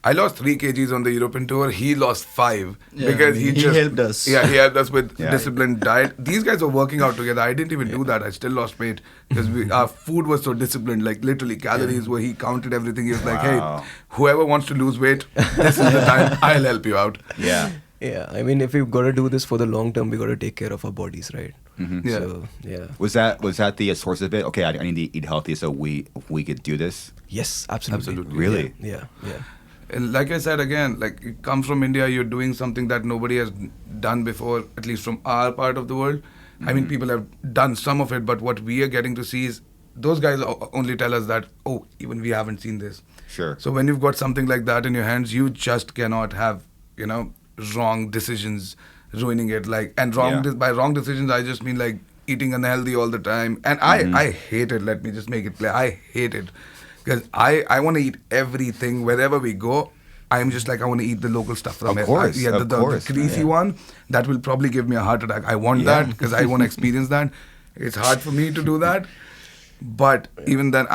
B: I lost 3 kgs on the European tour. He lost 5
D: Yeah,
B: because
D: he
B: just
D: helped us.
B: Yeah, he helped us with
A: Yeah.
B: disciplined diet. These guys were working out together. I didn't even do that. I still lost weight because our food was so disciplined. Like literally calories, where he counted everything. He was like,
A: Wow.
B: "Hey, whoever wants to lose weight, this is the time. I'll help you out."
A: Yeah.
C: Yeah, if we've got to do this for the long term, we got to take care of our bodies, right?
A: Mm-hmm.
B: Yeah.
C: So, yeah.
A: Was that the source of it? Okay, I need to eat healthy so we could do this.
C: Yes, absolutely.
B: Absolutely.
A: Really?
C: Yeah.
B: And like I said again, like you come from India, you're doing something that nobody has done before, at least from our part of the world. I mean, people have done some of it, but what we are getting to see is those guys only tell us that, oh, even we haven't seen this.
A: Sure.
B: So when you've got something like that in your hands, you just cannot have, you know, wrong decisions ruining it. Like, and by wrong decisions, I just mean like eating unhealthy all the time. And I hate it. Let me just make it clear. I hate it. Because I want to eat everything wherever we go. I'm just like, I want to eat the local stuff from
A: Of course,
B: the greasy one. That will probably give me a heart attack. I want that because I want to experience that. It's hard for me to do that. But even then,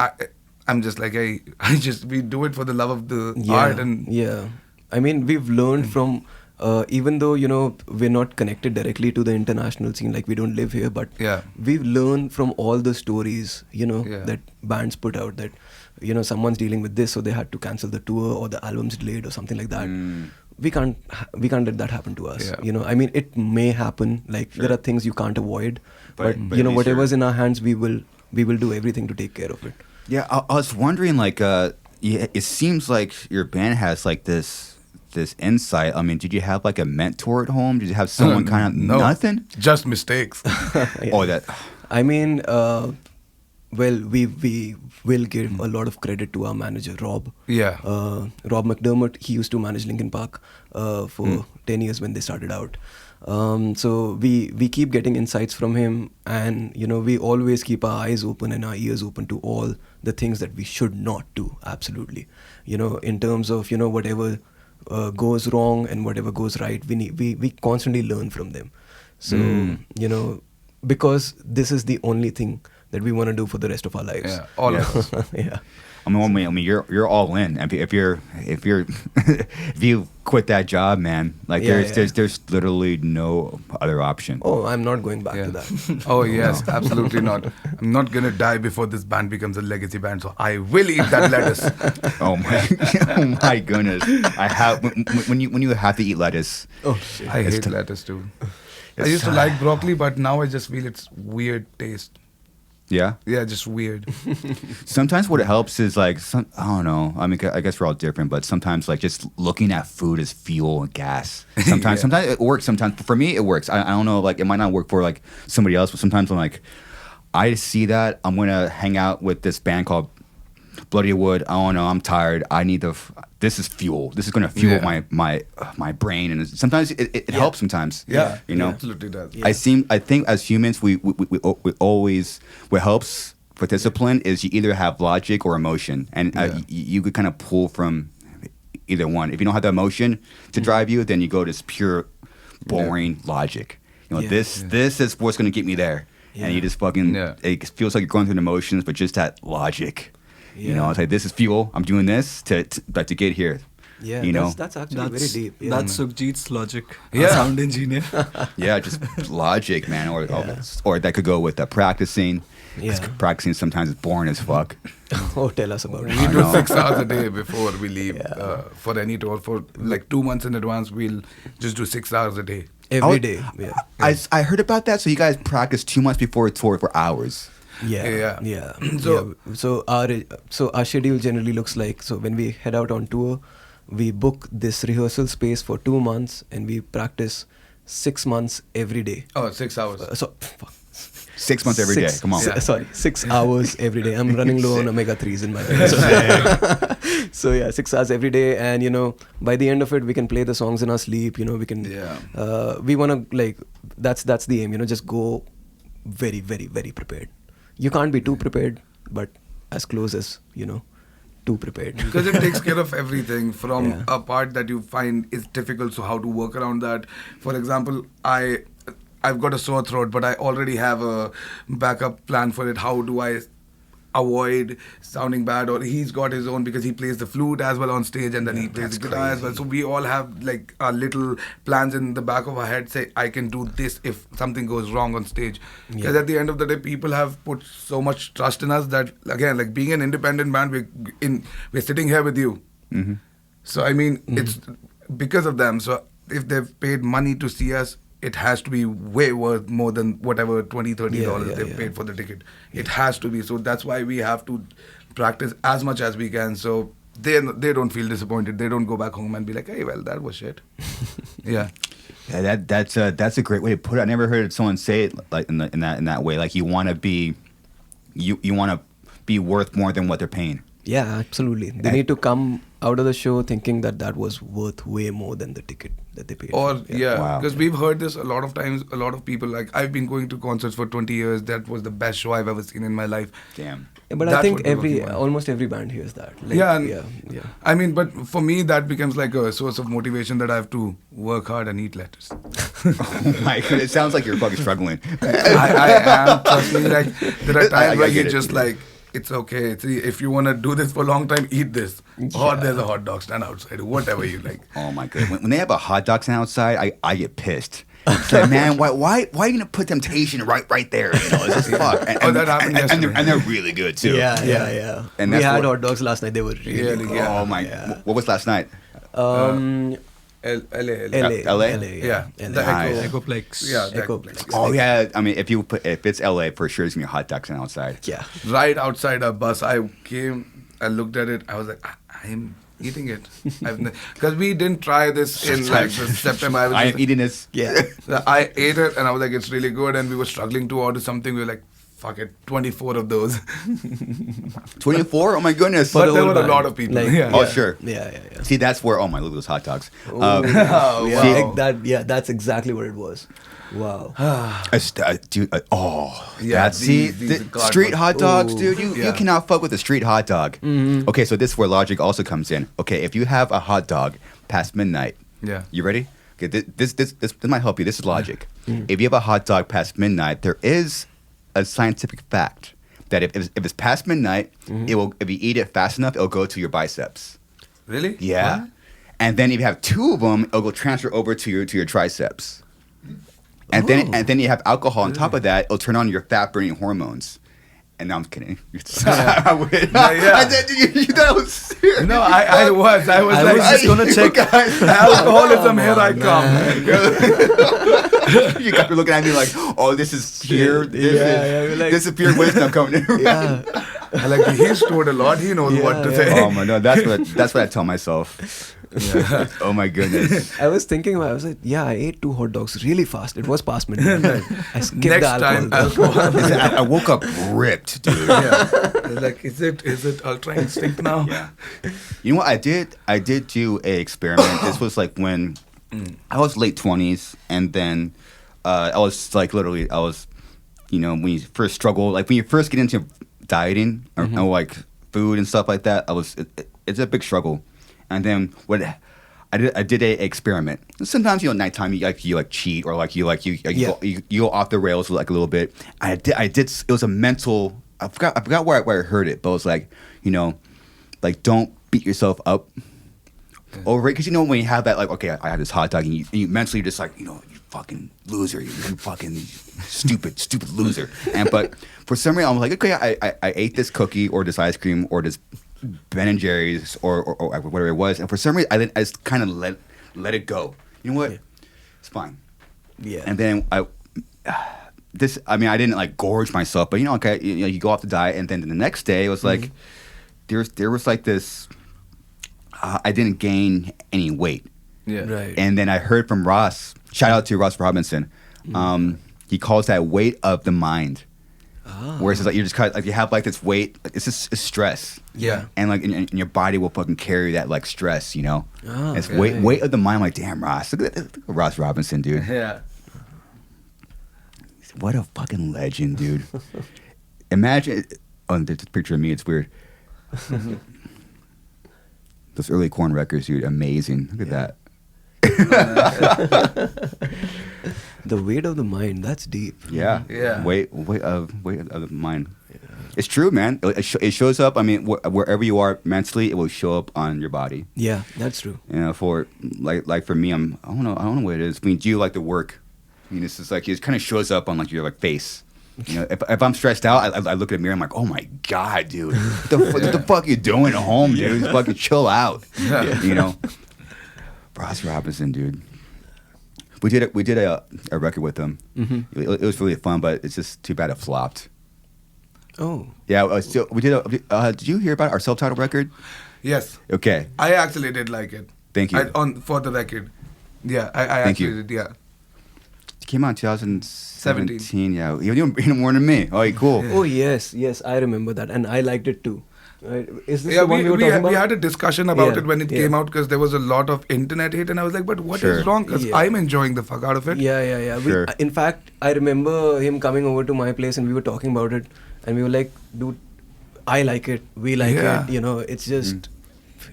B: I'm just like, we do it for the love of the art. And
C: I mean, we've learned from, even though, you know, we're not connected directly to the international scene, like we don't live here, but we've learned from all the stories, you know, that bands put out that, you know, someone's dealing with this, so they had to cancel the tour or the album's delayed or something like that. We can't let that happen to us. You know, I mean, it may happen. Like there are things you can't avoid, but you know, whatever's in our hands, we will do everything to take care of it.
A: Yeah, I was wondering, like, it seems like your band has like this insight. I mean, did you have like a mentor at home? Did you have someone kind of nothing?
B: Just mistakes.
A: Oh, that.
C: I mean, well, we will give a lot of credit to our manager, Rob. Rob McDermott. He used to manage Linkin Park for 10 years when they started out. So we keep getting insights from him, and you know, we always keep our eyes open and our ears open to all the things that we should not do. Absolutely, you know, in terms of, you know, whatever goes wrong and whatever goes right, we constantly learn from them. So you know, because this is the only thing that we want to do for the rest of our lives.
B: Yeah, all of us.
A: I mean, you're all in. If you quit that job, man, like there's literally no other option.
C: Oh, I'm not going back to that.
B: Oh yes, absolutely not. I'm not gonna die before this band becomes a legacy band. So I will eat that lettuce.
A: Oh my goodness! I have when you have to eat lettuce.
C: Oh shit!
B: I hate lettuce too. I used to like broccoli, but now I just feel it's weird taste.
A: Yeah?
B: Yeah, just weird.
A: Sometimes what it helps is like, I don't know. I mean, I guess we're all different, but sometimes like just looking at food as fuel and gas. Sometimes it works. Sometimes for me, it works. I don't know. Like it might not work for like somebody else, but sometimes I'm like, I see that I'm going to hang out with this band called Bloodywood. I don't know. I'm tired. I need this is fuel. This is going to fuel my brain, and sometimes it helps. Sometimes, you know,
B: absolutely does.
A: I think as humans, we always, what helps for discipline is you either have logic or emotion, and you could kind of pull from either one. If you don't have the emotion to drive you, then you go to pure, boring logic. You know, this is what's going to get me there, and you just fucking. It feels like you're going through the emotions, but just that logic. You know, it's like, this is fuel. I'm doing this to get here.
C: Yeah,
A: you know,
C: that's actually very deep. Yeah.
D: That's Sukhjit's logic.
B: Sound
D: engineer.
A: Just logic, man. Or that could go with practicing.
C: Yeah.
A: Practicing sometimes is boring as fuck.
C: Oh, tell us about it.
B: We do 6 hours a day before we leave for any tour. For like 2 months in advance, we'll just do 6 hours a day.
C: Every day. Yeah.
A: I heard about that. So you guys practice 2 months before a tour for hours.
C: So our schedule generally looks like, so when we head out on tour, we book this rehearsal space for 2 months and we practice 6 months every day.
B: Oh, 6 hours.
A: 6 months every day. Come on.
C: 6 hours every day. I'm running low on omega-3s in my bed. So 6 hours every day, and you know, by the end of it, we can play the songs in our sleep. You know, we can. We wanna, like, that's the aim. You know, just go very, very, very prepared. You can't be too prepared, but as close as, you know, too prepared.
B: Because it takes care of everything from a part that you find is difficult, so how to work around that. For example, I've got a sore throat, but I already have a backup plan for it. How do I avoid sounding bad? Or he's got his own, because he plays the flute as well on stage, and then he plays the guitar as well. So we all have like our little plans in the back of our head, say, I can do this if something goes wrong on stage. Because at the end of the day, people have put so much trust in us that, again, like being an independent band, we're sitting here with you.
A: Mm-hmm.
B: So I mean, it's because of them. So if they've paid money to see us, it has to be way worth more than whatever $20-$30 they've paid for the ticket. It has to be. So that's why we have to practice as much as we can. So they don't feel disappointed. They don't go back home and be like, hey, well, that was shit. Yeah.
A: Yeah, that's a great way to put it. I never heard someone say it like in that way. Like you want to be worth more than what they're paying.
C: Yeah, absolutely. They need to come out of the show thinking that was worth way more than the ticket that they paid.
B: Or,
A: Wow.
B: because we've heard this a lot of times. A lot of people, like, I've been going to concerts for 20 years. That was the best show I've ever seen in my life.
A: Damn.
C: Yeah, but I
B: That
C: think
B: would be worth more.
C: almost every band hears that. Like,
B: Yeah, and-
C: yeah.
B: I mean, but for me, that becomes like a source of motivation that I have to work hard and eat lettuce.
A: Oh my god, it sounds like you're fucking struggling.
B: I am, trust me, like, there are
A: I
B: times where
A: get
B: you're
A: it.
B: just like, it's okay. If you want to do this for a long time, eat this. Or there's a hot dog stand outside, whatever you like.
A: Oh my god, when they have a hot dog stand outside, I get pissed. It's like, man, why are you gonna put Temptation right there? You know, it's just fuck. And,
B: that happened yesterday.
A: and they're really good too.
C: Yeah.
A: And
C: We
A: that's
C: had
A: what-
C: hot dogs last night. They were really
B: Really,
C: good.
B: yeah.
A: Oh my,
C: Yeah.
A: what was last night?
C: LA.
B: LA.
A: LA?
B: Yeah.
C: LA.
B: The
A: Nice.
B: Echo.
D: Ecoplex.
B: Yeah, the
C: Echo
B: Echoplex.
A: Oh yeah, I mean if it's LA for sure, it's gonna be a hot dog stand outside.
C: Yeah.
B: Right outside our bus, I came, I looked at it, I was like, I'm eating it. Because we didn't try this in like September.
A: I am eating this.
C: Yeah.
B: I ate it and I was like, it's really good. And we were struggling to order something. We were like, fuck it, 24 of those.
A: 24? Oh my goodness.
B: But
C: the
B: there
C: whole
B: were a
C: band.
B: lot of people.
C: Like,
B: yeah.
A: Oh sure.
C: Yeah.
A: See, that's where look at those hot dogs.
B: Oh,
C: Yeah,
B: wow.
C: that's exactly what it was. Wow.
A: Dude,
B: Yeah,
A: see,
B: these
A: the
B: cardboard-
A: street hot dogs,
C: Ooh.
A: dude. You
B: Yeah.
A: cannot fuck with a street hot dog. Okay, so this is where logic also comes in. Okay, if you have a hot dog past midnight,
B: Yeah.
A: you ready? Okay, this might help you. This is logic. If you have a hot dog past midnight, there is a scientific fact that if it's past midnight, it will. If you eat it fast enough, it'll go to your biceps.
B: Really?
A: Yeah, and then if you have two of them, it'll go transfer over to your triceps. And then you have alcohol on top of that. It'll turn on your fat burning hormones. And no, I'm kidding. I would.
B: Yeah.
A: I did, you thought I was serious.
B: No, I was
C: I
B: like,
C: was just gonna check.
B: alcoholism, here I come.
A: You guys were looking at me like, oh, this is pure. This is pure wisdom coming in.
C: Yeah.
B: Like, he's toured a lot. He knows what to say.
A: Oh my no, that's what I tell myself. Yeah. Oh my goodness.
C: I was thinking, I was like, yeah, I ate 2 hot dogs really fast. It was past midnight. I skipped
B: Next
C: the alcohol.
B: time, alcohol.
A: I woke up ripped, dude.
B: Yeah. Like, is it Ultra Instinct now?
A: Yeah. You know what I did? I did do a experiment. This was like when I was late 20s, and then I was like literally when you first struggle, like when you first get into dieting or like food and stuff like that, it's a big struggle. And then what I did a experiment. Sometimes nighttime you cheat or you go off the rails like a little bit. I did. It was a mental. I forgot where I heard it, but it was like like don't beat yourself up over it, because when you have that okay, I have this hot dog, and you mentally just you fucking loser, you fucking stupid loser. But for some reason I'm like, okay, I ate this cookie or this ice cream or this Ben and Jerry's or whatever it was, and for some reason I just kind of let it go. You know what? It's fine.
C: Yeah.
A: And then I didn't gorge myself, but okay, you go off the diet, and then the next day it was like there was like this. I didn't gain any weight.
B: Yeah.
C: Right.
A: And then I heard from Ross. Shout out to Ross Robinson. He calls that weight of the mind. Where it's just you're just you have this weight. It's stress.
B: Yeah.
A: And and your body will fucking carry that stress. It's
C: okay.
A: weight of the mind. I'm like, damn, Ross. Look at Ross Robinson, dude.
B: Yeah.
A: What a fucking legend, dude. Imagine. Oh, there's a picture of me. It's weird. Those early Korn records, dude, amazing. Look at that.
C: The weight of the mind, that's deep.
A: Yeah.
B: Yeah.
A: Weight of the mind. Yeah. It's true, man. It shows up. I mean, wherever you are mentally, it will show up on your body.
C: Yeah, that's true.
A: For for me, I don't know what it is. I mean, do you like the work? I mean, it's just it kind of shows up on your face. If I'm stressed out, I look at the mirror. I'm like, oh my god, dude, what the fuck are you doing at home, dude? Just fucking chill out.
B: Yeah.
A: Ross Robinson, dude. We did a record with him. It was really fun, but it's just too bad it flopped.
C: Oh.
A: Yeah, we did. Did you hear about our self-titled record?
B: Yes.
A: Okay.
B: I actually did like it.
A: Thank you.
B: For the record. Yeah, I
A: Thank
B: actually
A: you.
B: did, yeah.
A: It came out in 2017. Yeah. You know more than me. Oh, cool.
C: Oh yes, I remember that, and I liked it too. Right? Is this
B: Yeah,
C: the one we were talking about?
B: we had a discussion about
C: Yeah,
B: it when it
C: yeah.
B: came out because there was a lot of internet hate, and I was like, but what is
A: Sure.
B: wrong? Because
C: Yeah.
B: I'm enjoying the fuck out of it.
C: Yeah.
A: Sure.
C: In fact, I remember him coming over to my place and we were talking about it, and we were like, dude, I like it, we like
B: Yeah.
C: it, it's just,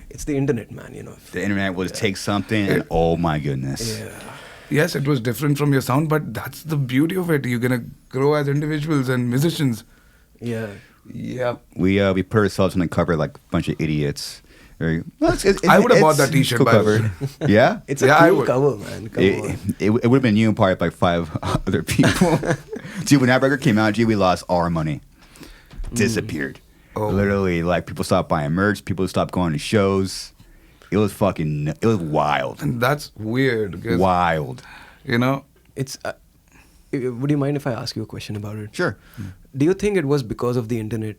C: it's the internet, man,
A: The internet will take something and oh my goodness.
C: Yeah.
B: Yes, it was different from your sound, but that's the beauty of it. You're gonna grow as individuals and musicians.
C: Yeah.
B: Yeah.
A: We put ourselves on the cover like a bunch of idiots. Well,
B: I would have bought that
A: it's
B: T-shirt,
A: cool
B: by the
A: cover.
B: way.
A: Yeah?
C: It's a
B: Yeah, I
C: cool
B: would.
C: cover, man. Come on.
A: It would have been you and probably like 5 other people. Dude, when that record came out, we lost all our money. Disappeared.
B: Oh.
A: Literally, like people stopped buying merch, people stopped going to shows. It was wild.
B: And that's weird. 'Cause,
A: Wild.
B: You know,
C: It's, would you mind if I ask you a question about it?
A: Sure.
C: Do you think it was because of the internet?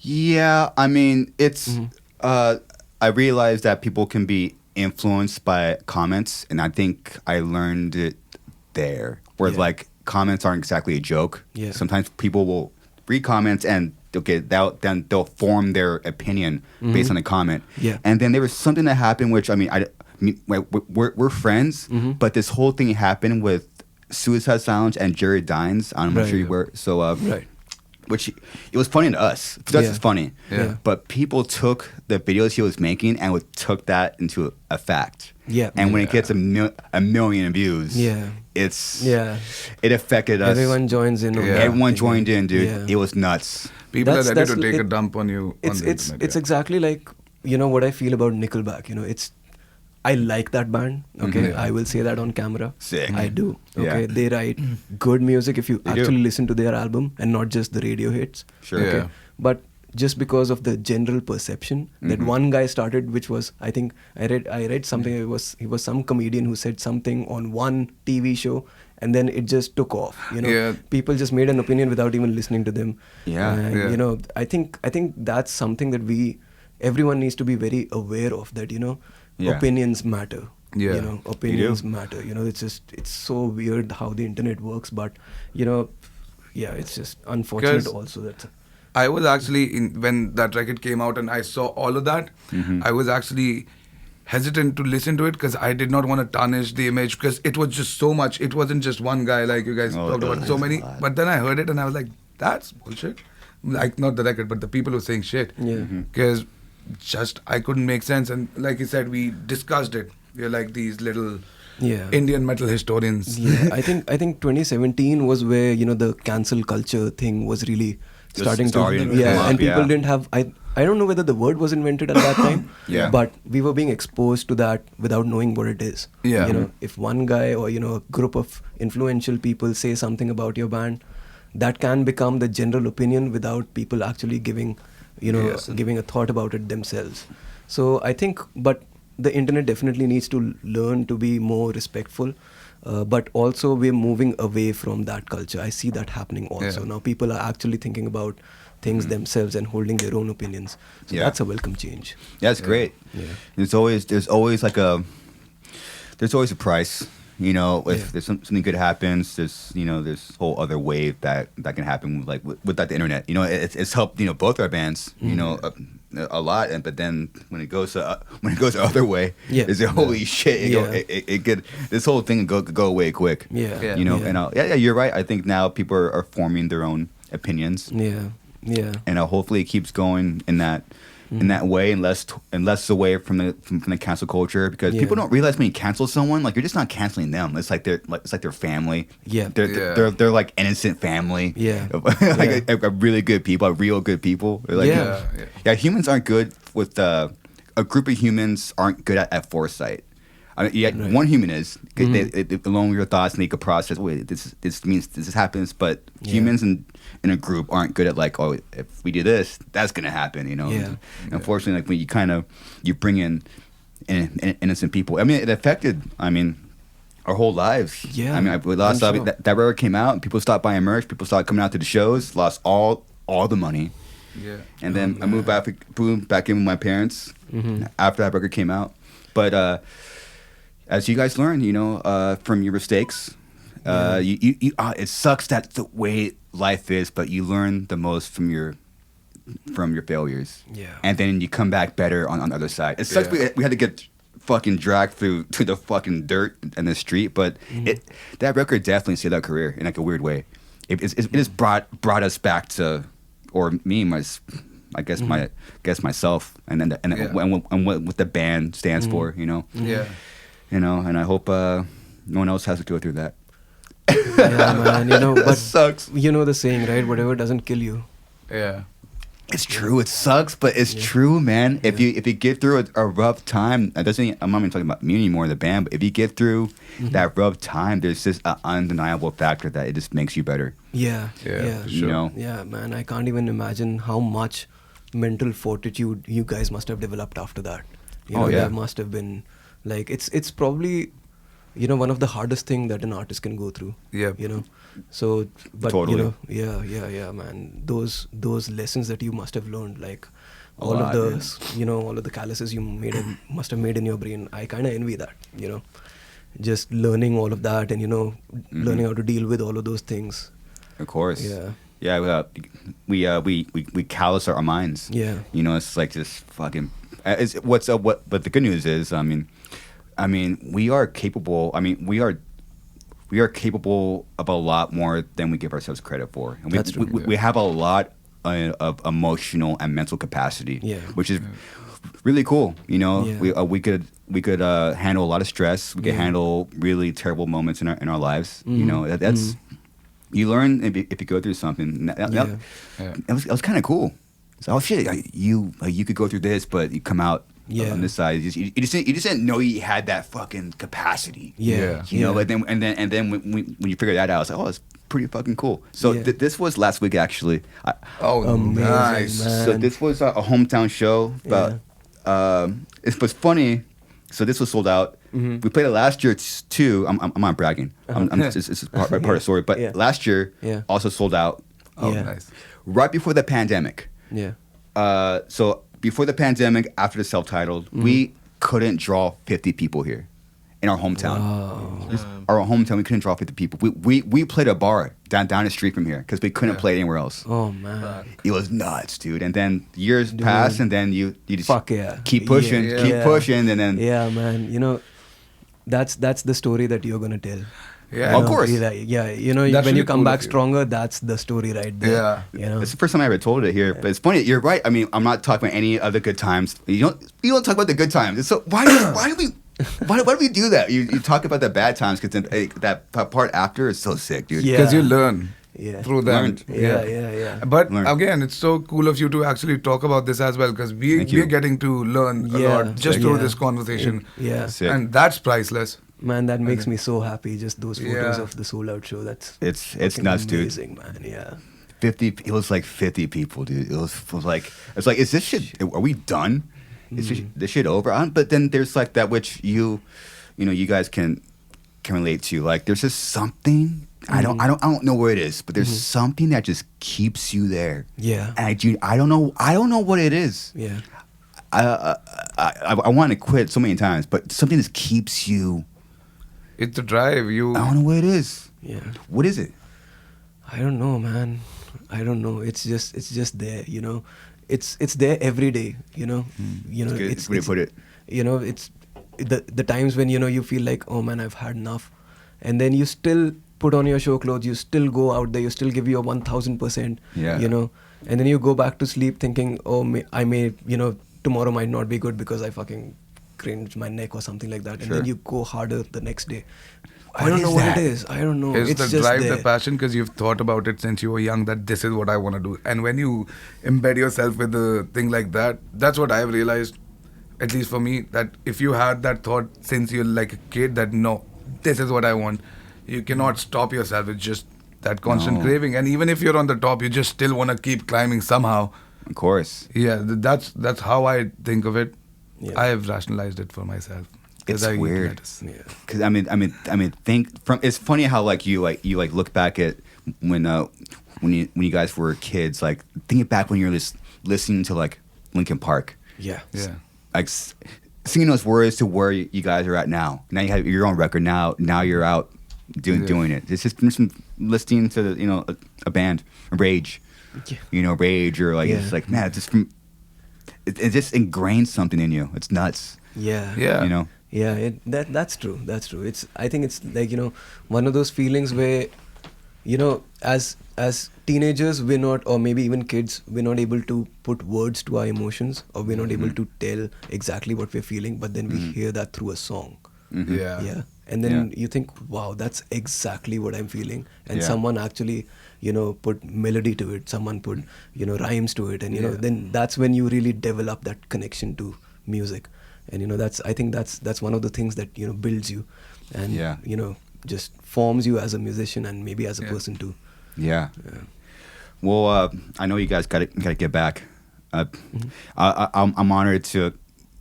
A: Yeah, I mean, it's. I realized that people can be influenced by comments, and I think I learned it there. Where
C: Yeah.
A: like comments aren't exactly a joke.
C: Yeah.
A: Sometimes people will read comments and then they'll form their opinion based on a comment.
C: Yeah.
A: And then there was something that happened, which I mean, we're friends, but this whole thing happened with Suicide Silence and Jared Dines. I'm not
C: Right.
A: sure you were. So
C: Right.
A: which it was funny to us. To us,
C: Yeah.
A: it's funny.
B: Yeah.
A: But people took the videos he was making and took that into a fact.
C: Yeah.
A: And when it gets a million views,
C: Yeah.
A: it affected us.
C: Everyone joins in. On
B: Yeah.
C: that
A: Everyone
C: thing.
A: joined in, dude.
C: Yeah.
A: It was nuts.
B: people
C: That's-
B: are ready to
C: that's-
B: take a
C: it-
B: dump on you.
C: It's
B: on the
C: it's
B: internet,
C: it's
B: yeah.
C: exactly like what I feel about Nickelback. I like that band. Okay,
A: Mhm.
C: I will say that on camera.
A: Sick.
C: I do.
A: Yeah.
C: Okay, they write good music if you
A: They do.
C: actually listen to their album and not just the radio hits.
A: Sure.
B: Yeah.
C: Okay, but just because of the general perception that
A: Mhm.
C: one guy started, which was I think I read something. He was some comedian who said something on one TV show. And then it just took off.
B: Yeah.
C: People just made an opinion without even listening to them.
A: Yeah.
C: And,
B: Yeah.
C: I think that's something that everyone needs to be very aware of. That
A: Yeah.
C: opinions matter.
B: Yeah.
C: Opinions matter. It's so weird how the internet works, but it's just unfortunate
B: 'Cause
C: also that.
B: I was actually when that record came out and I saw all of that.
A: Mhm.
B: I was actually hesitant to listen to it because I did not want to tarnish the image because it was just so much. It wasn't just one guy like you guys
A: Oh,
B: talked about.
A: it
B: So
A: was
B: many.
A: a lot.
B: But then I heard it and I was like, that's bullshit. Like not the record, but the people who were saying shit.
C: Yeah.
A: Mhm.
B: Because I couldn't make sense. And like you said, we discussed it. We're like these little
C: Yeah.
B: Indian metal historians.
C: Yeah, I think 2017 was where the cancel culture thing was really
A: Just
C: starting
A: starting
C: to
A: to come
C: and
A: up,
C: people
A: yeah.
C: didn't have I don't know whether the word was invented at that time,
A: Yeah.
C: but we were being exposed to that without knowing what it is.
B: Yeah.
C: If one guy or a group of influential people say something about your band, that can become the general opinion without people actually giving
B: Yes.
C: giving a thought about it themselves. So I think, but the internet definitely needs to learn to be more respectful. But also we're moving away from that culture. I see that happening also.
B: Yeah.
C: Now people are actually thinking about things themselves and holding their own opinions. So
A: Yeah.
C: that's a welcome change.
A: Yeah, it's great.
C: Yeah.
A: There's always a price. If
C: Yeah.
A: there's something good happens, there's this whole other wave that can happen with the internet. It's helped both our bands a lot, but then when it goes the other way,
C: Yeah.
A: it's holy shit.
C: Yeah.
A: It could this whole thing could go away quick.
C: Yeah.
B: Yeah.
A: And you're right. I think now people are forming their own opinions,
C: Yeah. Yeah.
A: and hopefully it keeps going in that way, and less away from the cancel culture, because
C: Yeah.
A: people don't realize when you cancel someone, like you're just not canceling them. It's like their family.
C: Yeah.
A: They're like innocent family.
C: Yeah.
A: Like a really good people, real good people. They're like,
C: Yeah.
A: yeah. Humans aren't good with a group of humans aren't good at foresight. I mean,
C: Right.
A: one human is they along with your thoughts, and they could process. Wait, this means this happens, but
C: Yeah.
A: humans in a group aren't good at like, oh, if we do this, that's gonna happen.
C: Yeah.
A: Unfortunately, like when you bring in innocent people. I mean, it affected. Our whole lives.
C: Yeah,
A: I mean, we lost
C: I'm sure.
A: that record came out, and people stopped buying merch. People stopped coming out to the shows. Lost all the money.
B: Yeah.
A: And then I moved back in with my parents after that record came out. But as you guys learn, from your mistakes, it sucks that the way life is, but you learn the most from your failures.
C: Yeah.
A: And then you come back better on the other side. It sucks we had to get fucking dragged through to the fucking dirt and the street, but that record definitely saved our career in like a weird way. It just brought us back to, or me, I guess myself, and what the band stands for,
B: Yeah.
A: And I hope no one else has to go through that.
C: Yeah, man.
A: That
C: But
A: sucks.
C: you know the saying, right? Whatever doesn't kill you.
B: Yeah.
A: It's true. It sucks, but it's true, man. If you get through a rough time, I'm not even talking about me anymore in the band, but if you get through that rough time, there's just an undeniable factor that it just makes you better.
C: Yeah.
B: Yeah, for
A: You
B: sure.
A: know?
C: Yeah, man. I can't even imagine how much mental fortitude you guys must have developed after that. There must have been, like, it's probably, one of the hardest thing that an artist can go through.
B: Yeah.
C: So, but
A: Totally.
C: yeah, man. Those lessons that you must have learned, like
A: A
C: all
A: lot,
C: of the, all of the calluses you must have made in your brain. I kind of envy that. Just learning all of that and learning how to deal with all of those things.
A: Of course.
C: Yeah.
A: Yeah. We callous our minds.
C: Yeah.
A: It's like just fucking. But the good news is, I mean, we are capable. I mean, we are capable of a lot more than we give ourselves credit for. And
C: That's true.
A: We have a lot of emotional and mental capacity, which is really cool.
C: Yeah.
A: We could handle a lot of stress. We could handle really terrible moments in our lives. That's you learn if you go through something. It was kind of cool. So, oh shit, you could go through this, but you come out on this side. You just didn't know you had that fucking capacity.
C: Yeah.
A: But then when you figure that out, it's like, oh, it's pretty fucking cool. So this was last week actually.
C: Amazing,
B: nice.
C: man.
A: So this was a hometown show. But it was funny. So this was sold out. We played it last year too. I'm not bragging. This is part of the story. But last year also sold out.
B: Oh,
C: Yeah.
B: nice.
A: Right before the pandemic.
C: Yeah.
A: So before the pandemic, after the self-titled, we couldn't draw 50 people here in our hometown. Our hometown, we couldn't draw 50 people. We played a bar down the street from here because we couldn't play it anywhere else.
C: Oh man.
A: It was nuts, dude. And then years pass, and then you just keep pushing, and then
C: Yeah, man. That's the story that you're gonna tell.
B: Yeah.
A: Of course.
C: Yeah.
B: That's
C: When you
B: really
C: come
B: cool
C: back
B: of you.
C: stronger, that's the story right there.
B: Yeah.
A: it's the first time I ever told it here. But it's funny. You're right. I mean, I'm not talking about any other good times. You don't talk about the good times. It's so why do we do that? You talk about the bad times because that part after is so sick, dude.
C: Yeah.
B: Because you learn through that.
A: Learned.
C: Yeah.
B: But
A: Learn.
B: again, it's so cool of you to actually talk about this as well because we're getting to learn a lot just through this conversation.
C: Yeah.
A: Sick.
B: And that's priceless.
C: Man, that makes me so happy. Just those photos
B: Yeah.
C: of the sold out show. That's
A: It's
C: fucking
A: nuts, dude.
C: amazing, man. Yeah.
A: 50. It was like 50 people, dude. It was like is this shit? Are we done? Is this shit over? But then there's like that which you guys can relate to. Like there's just something. I don't know where it is, but there's something that just keeps you there.
C: Yeah.
A: And I don't know what it is.
C: Yeah.
A: I want to quit so many times, but something just keeps you.
B: It's the drive.
A: I don't know what it is.
C: Yeah.
A: What is it?
C: I don't know, man. I don't know. It's just there, It's there every day,
A: It's good. It's way to put it.
C: It's the times when you feel like, oh man, I've had enough, and then you still put on your show clothes, you still go out there, you still give your 1000%,
A: Yeah.
C: and then you go back to sleep thinking, oh, I may, tomorrow might not be good because I fucking cringed my neck or something like that, and
A: Sure.
C: then you go harder the next day. I
A: What
C: don't
A: is
C: know what
A: that?
C: it is. I don't know.
B: It's
C: It's
B: the
C: just
B: drive,
C: there.
B: the passion, because you've thought about it since you were young that this is what I want to do. And when you embed yourself with a thing like that, that's what I've realized, at least for me, that if you had that thought since you're like a kid that no, this is what I want, you cannot stop yourself. It's just that constant
A: No.
B: craving. And even if you're on the top, you just still want to keep climbing somehow.
A: Of course.
B: Yeah, that's how I think of it.
C: Yeah.
B: I have rationalized it for myself. 'Cause
A: It's
B: I eat
A: weird.
B: lettuce.
C: Yeah.
A: Because I mean, it's funny how you look back at when you guys were kids, like thinking back when you're just listening to like Linkin Park,
C: Yeah.
B: Yeah.
A: like singing those words to where you guys are at now. Now you have your own record. Now you're out doing it. It's just from listening to a band, Rage, Rage, or like it's like man, it's just from it just ingrains something in you. It's nuts.
C: Yeah.
B: Yeah.
C: Yeah, that's true. That's true. I think it's like one of those feelings where as teenagers we're not, or maybe even kids, we're not able to put words to our emotions, or we're not able to tell exactly what we're feeling, but then we hear that through a song.
B: Yeah.
C: And then you think, wow, that's exactly what I'm feeling, and someone actually put melody to it, someone put rhymes to it, and then that's when you really develop that connection to music. And I think that's one of the things that builds you, and just forms you as a musician and maybe as a person too.
A: Yeah. Well, I know you guys gotta get back. I'm honored to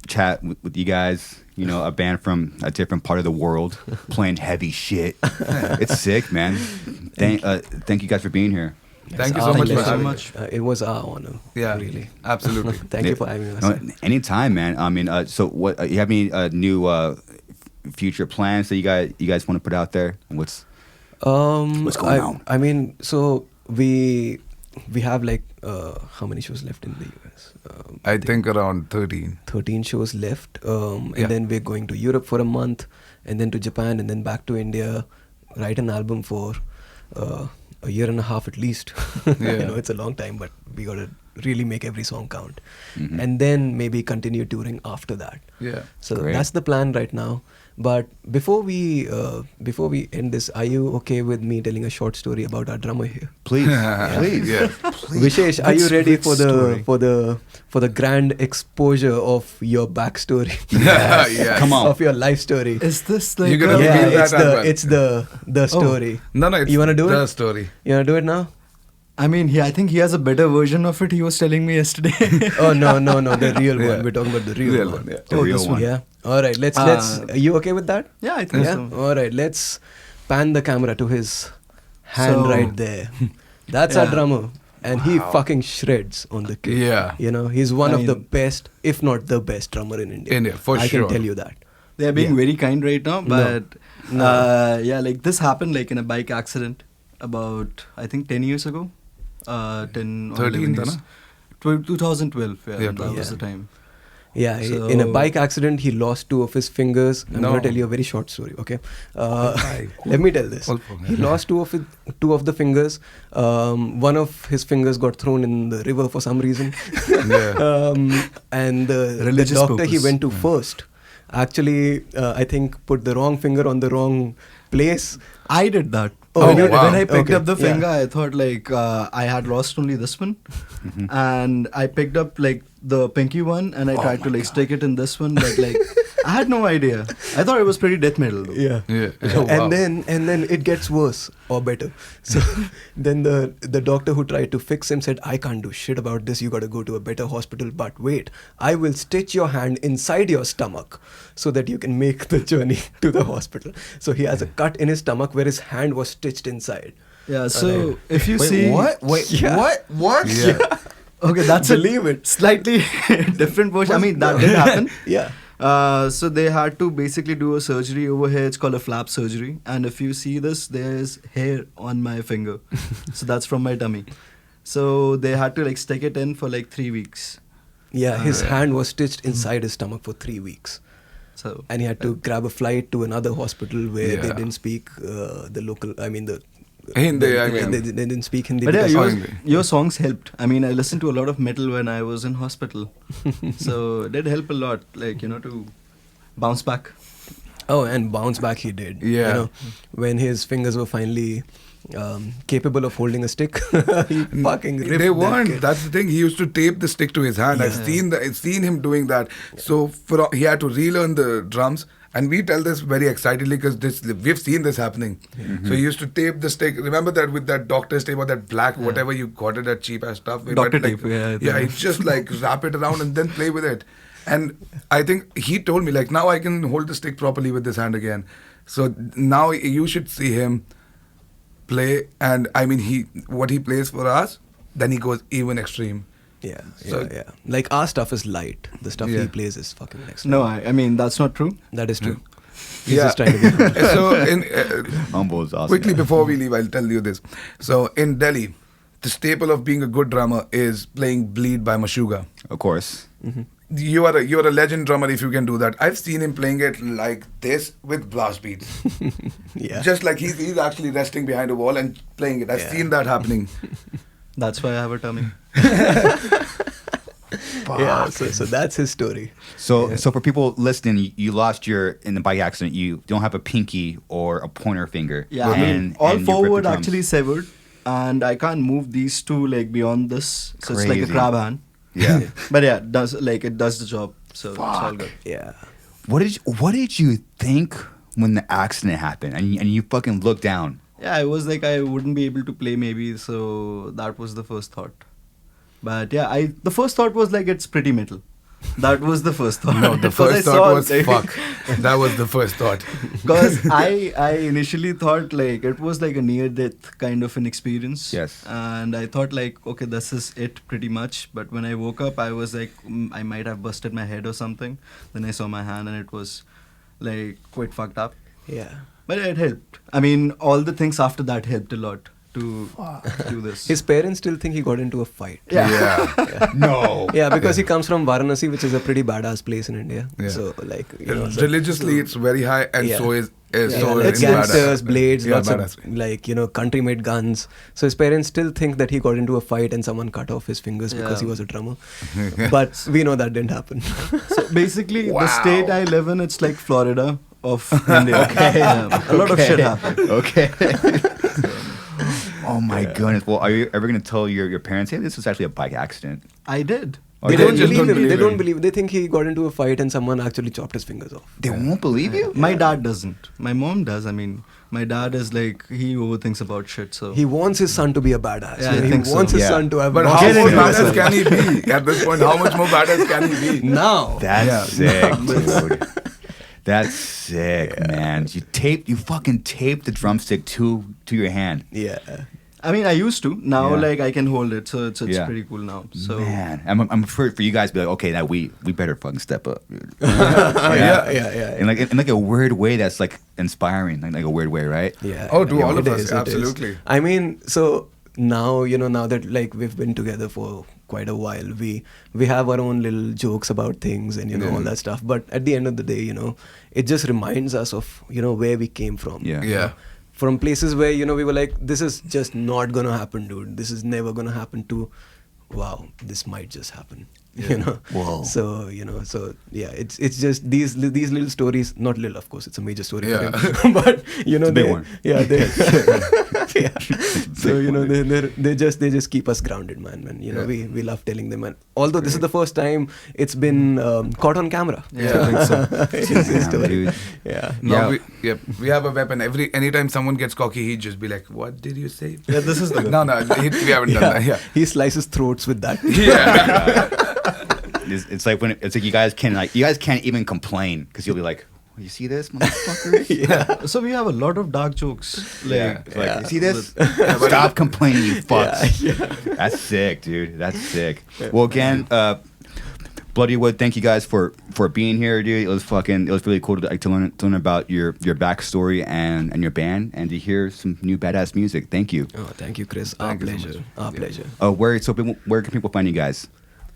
A: chat with you guys. A band from a different part of the world playing heavy shit. It's sick, man. Thank you guys for being here.
B: Thank you so much for having us.
C: It was our honor.
B: Yeah,
C: really.
B: Absolutely.
C: Thank you for having us.
A: No, anytime, man. I mean, so what? You have any new future plans that you guys want to put out there? What's going on?
C: I mean, so we have like how many shows left in the US?
B: I think around 13.
C: 13 shows left, and then we're going to Europe for a month, and then to Japan, and then back to India. Write an album for a year and a half at least. It's a long time, but we got to really make every song count, and then maybe continue touring after that.
B: Yeah.
C: So
A: Great.
C: that's the plan right now. But before we end this, are you okay with me telling a short story about our drummer here?
A: Please, please.
B: Yeah.
C: Vishesh, are you ready
D: which
C: for
D: story?
C: the grand exposure of your backstory?
B: Yeah.
A: Come on.
C: Of your life story.
D: Is this like
B: You're gonna
D: a-
B: reveal that
C: it's
B: as well.
C: it's the story.
B: No, it's
C: You wanna do
B: the
C: it?
B: story.
C: You wanna do it now?
D: I mean, I think he has a better version of it. He was telling me yesterday.
C: Oh no, the real
B: Yeah.
C: one. We're talking about the real one.
B: Yeah.
A: The real
D: this
A: one.
C: Yeah. All right. Let's. Are you okay with that?
D: Yeah, I think
C: Yeah.
D: so.
C: All right. Let's pan the camera to his hand
D: So-
C: right there. That's our
D: Yeah.
C: drummer, and he fucking shreds on the kit.
B: Yeah.
C: He's one
D: I
C: of the
D: mean-
C: best, if not the best drummer in India.
B: India, for
C: I
B: sure.
C: can tell you that.
D: They are being
C: Yeah.
D: very kind right now,
C: No.
D: but
C: No.
D: like this happened like in a bike accident about I think 10 years ago. 10 or
B: 13
D: 11 years.
B: na?
D: 2012. Yeah,
B: Yeah,
D: that was
C: yeah.
D: the time.
C: Yeah, in a
D: So-
C: bike accident, he lost 2 of his fingers. I'm
B: No.
C: going to tell you a very short story, okay?
B: Why?
C: Let me tell this.
B: Also,
C: He lost two of the fingers. One of his fingers got thrown in the river for some reason.
B: Yeah.
C: And the
D: Religious
C: doctor he
D: purpose.
C: went to first actually, I think, put the wrong finger on the wrong place.
D: I did that.
C: Oh,
D: when,
C: you did?
D: when I picked
C: Okay,
D: up the
C: yeah.
D: finger, I thought like I had lost only this one, and I picked up like the pinky one, and I tried to like stick it in this one, but like I had no idea. I thought it was pretty death metal. Though.
C: Yeah.
B: Yeah. Oh, wow.
C: And then it gets worse or better. So then the doctor who tried to fix him said, I can't do shit about this. You got to go to a better hospital. But wait, I will stitch your hand inside your stomach so that you can make the journey to the hospital. So he has a cut in his stomach where his hand was stitched inside.
D: Yeah. So if you
A: Wait,
D: see
A: what? Wait,
C: Yeah.
A: what?
B: Yeah.
D: Okay, that's
C: Believe it.
D: Slightly different version. I mean, that did happen.
C: Yeah.
D: So they had to basically do a surgery over here. It's called a flap surgery. And if you see this, there's hair on my finger. So that's from my tummy. So they had to like stick it in for like 3 weeks.
C: Yeah, his hand was stitched inside his stomach for 3 weeks.
D: So
C: And he had to grab a flight to another hospital where they
B: Yeah.
C: didn't speak the local, I mean, the...
B: Hindi, I
C: they,
B: mean.
C: they didn't speak Hindi.
D: But yeah,
C: because-
D: your songs helped. I mean, I listened to a lot of metal when I was in hospital. So it did help a lot, like, to bounce back.
C: Oh, and bounce back he did.
B: Yeah.
C: When his fingers were finally capable of holding a stick, he fucking ripped
B: They
C: that
B: weren't.
C: kid.
B: That's the thing. He used to tape the stick to his hand. I've seen him doing that. So he had to relearn the drums. And we tell this very excitedly because we've seen this happening. So he used to tape the stick. Remember that with that doctor's tape or that black, whatever you got it, that cheap ass stuff.
D: Doctor
B: But, like,
D: tape, yeah.
B: Yeah, it's just like wrap it around and then play with it. And I think he told me, like, now I can hold the stick properly with this hand again. So now you should see him play. And I mean, what he plays for us, then he goes even extreme.
C: Yeah,
B: So-
C: yeah. Like our stuff is light. The stuff
B: Yeah.
C: he plays is fucking next.
D: No, I mean that's not true.
C: That is true. He's
B: Yeah.
C: just trying to be humble.
B: So
A: Humble is awesome.
B: quickly before we leave, I'll tell you this. So in Delhi, the staple of being a good drummer is playing Bleed by Meshuggah.
A: Of course.
B: You are a legend drummer if you can do that. I've seen him playing it like this with blast beats.
C: Yeah.
B: Just like he's actually resting behind a wall and playing it. I've
C: Yeah.
B: seen that happening.
D: That's why I have a tummy.
C: Yeah, so that's his story.
A: So for people listening, you lost in the bike accident. You don't have a pinky or a pointer finger.
D: Yeah,
A: and,
D: all
A: and you
D: four
A: rip the
D: were
A: drums.
D: actually severed, and I can't move these two like beyond this. So it's like a
A: Crazy.
D: crab hand.
A: Yeah.
D: But yeah, it does the job. So it's all
A: Fuck.
D: good.
C: Yeah.
A: What did you think when the accident happened and you fucking looked down?
D: Yeah, I was like I wouldn't be able to play maybe, so that was the first thought. But yeah, the first thought was like it's pretty metal. That was the first thought.
B: No, the
D: Because I
B: first
D: saw,
B: thought was
D: like-
B: fuck. That was the first thought.
D: Because I initially thought like it was like a near death kind of an experience.
A: Yes.
D: And I thought like, okay, this is it pretty much. But when I woke up, I was like, I might have busted my head or something. Then I saw my hand and it was like quite fucked up.
C: Yeah.
D: But it helped. I mean, all the things after that helped a lot to do this.
C: His parents still think he got into a fight.
A: Yeah. No.
C: Yeah, because he comes from Varanasi, which is a pretty badass place in India.
B: Yeah.
C: So like, you know,
B: Religiously, it's very high, and
C: Yeah.
B: so is
C: yeah,
B: so
C: like
B: is in
C: gangsters,
B: badass.
C: blades,
B: Yeah,
C: lots
B: badass.
C: of like, you know, country-made guns. So his parents still think that he got into a fight and someone cut off his fingers because he
D: Yeah.
C: was a drummer. But we know that didn't happen.
D: So basically,
B: Wow.
D: the state I live in, it's like Florida of India. Yeah, a lot of shit happened.
A: Okay. Oh my goodness. Well, are you ever going to tell your parents, hey, this was actually a bike accident?
D: I did.
C: They
B: They
C: don't
B: just
C: believe
B: don't
C: him. They
B: believe
C: don't
B: him.
C: believe. They think he got into a fight and someone actually chopped his fingers off.
A: They won't believe you?
D: My dad doesn't. My mom does. I mean, my dad is like, he overthinks about shit, so.
C: He wants his son to be a badass.
D: Yeah, I
C: he
D: think so.
C: wants his
A: Yeah.
C: son to have.
B: But
C: not
B: how
C: his
B: more
C: fingers.
B: badass can he be? At this point, how much more badass can he be?
C: Now.
A: That's sick, dude. That's sick, man. You fucking taped the drumstick to your hand.
C: Yeah.
D: I mean, I used to. Now,
A: Yeah.
D: like, I can hold it, so it's
A: Yeah.
D: pretty cool now. So.
A: Man, I'm sure for you guys to be like, okay, now we better fucking step up, dude.
C: Yeah.
A: In like a weird way that's like inspiring, like a weird way, right?
C: Yeah.
B: Oh, to
C: yeah,
B: all of
C: it
B: us,
C: is, it is.
B: absolutely.
C: I mean, so now, you know, now that like we've been together for quite a while, we have our own little jokes about things and, you know, all that stuff. But at the end of the day, you know, it just reminds us of, you know, where we came from.
A: Yeah.
C: you know.
B: Yeah.
C: From places where, you know, we were like, this is just not gonna happen, dude. This is never gonna happen, to, wow, this might just happen. You know.
A: Whoa.
C: So, you know, so yeah, it's just these little stories, not little, of course, it's a major story
B: Yeah.
C: for him. But you know,
A: It's a big
C: they,
A: one.
C: yeah, they yeah. So, you know, they just keep us grounded, man. You know,
B: Yeah.
C: we love telling them, and although this is the first time it's been caught on camera.
D: Yeah, I think so.
C: It's his
A: Damn,
C: story.
A: dude.
C: Yeah.
B: No,
A: Yeah.
B: we have a weapon. Anytime someone gets cocky, he'd just be like, "What did you say?"
D: Yeah, this is the
B: No, we haven't done that. Yeah.
C: He slices throats with that.
B: Yeah.
A: It's like you guys can't even complain because you'll be like, you see this, motherfuckers?
C: Yeah.
D: So we have a lot of dark jokes. Like,
A: It's like, you see this?
B: Yeah, but-
A: Stop complaining, you fucks.
C: Yeah.
A: That's sick, dude. That's sick. Well, again, Bloodywood, thank you guys for being here, dude. It was really cool to learn about your backstory and your band and to hear some new badass music. Thank you.
C: Oh, thank you, Chris. Our
B: Thank you so
C: pleasure.
B: much.
C: Our pleasure.
A: Where can people find you guys?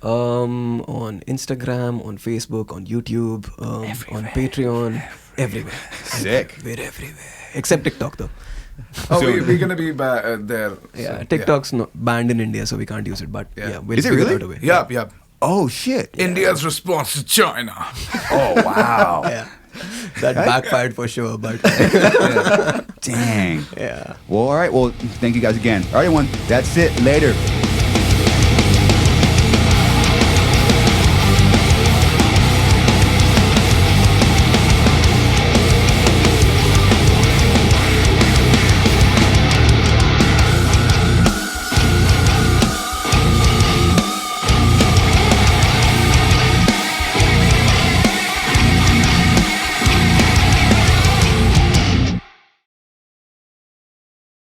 C: On Instagram, on Facebook, on YouTube, on Patreon, everywhere.
A: Sick.
C: We're everywhere. Except TikTok, though.
B: Oh,
A: So-
B: we're gonna be there.
C: Yeah,
B: So,
C: TikTok's not banned in India, so we can't use it. But
B: Yeah.
C: yeah, we'll
A: Is it
C: figure
A: really?
C: out a way.
B: Yep, yep.
A: Oh shit.
B: India's response to China.
A: Oh wow.
C: Yeah. That backfired for sure, but
A: Dang.
C: yeah.
A: Well, all right. Well, thank you guys again. All right, everyone. That's it. Later.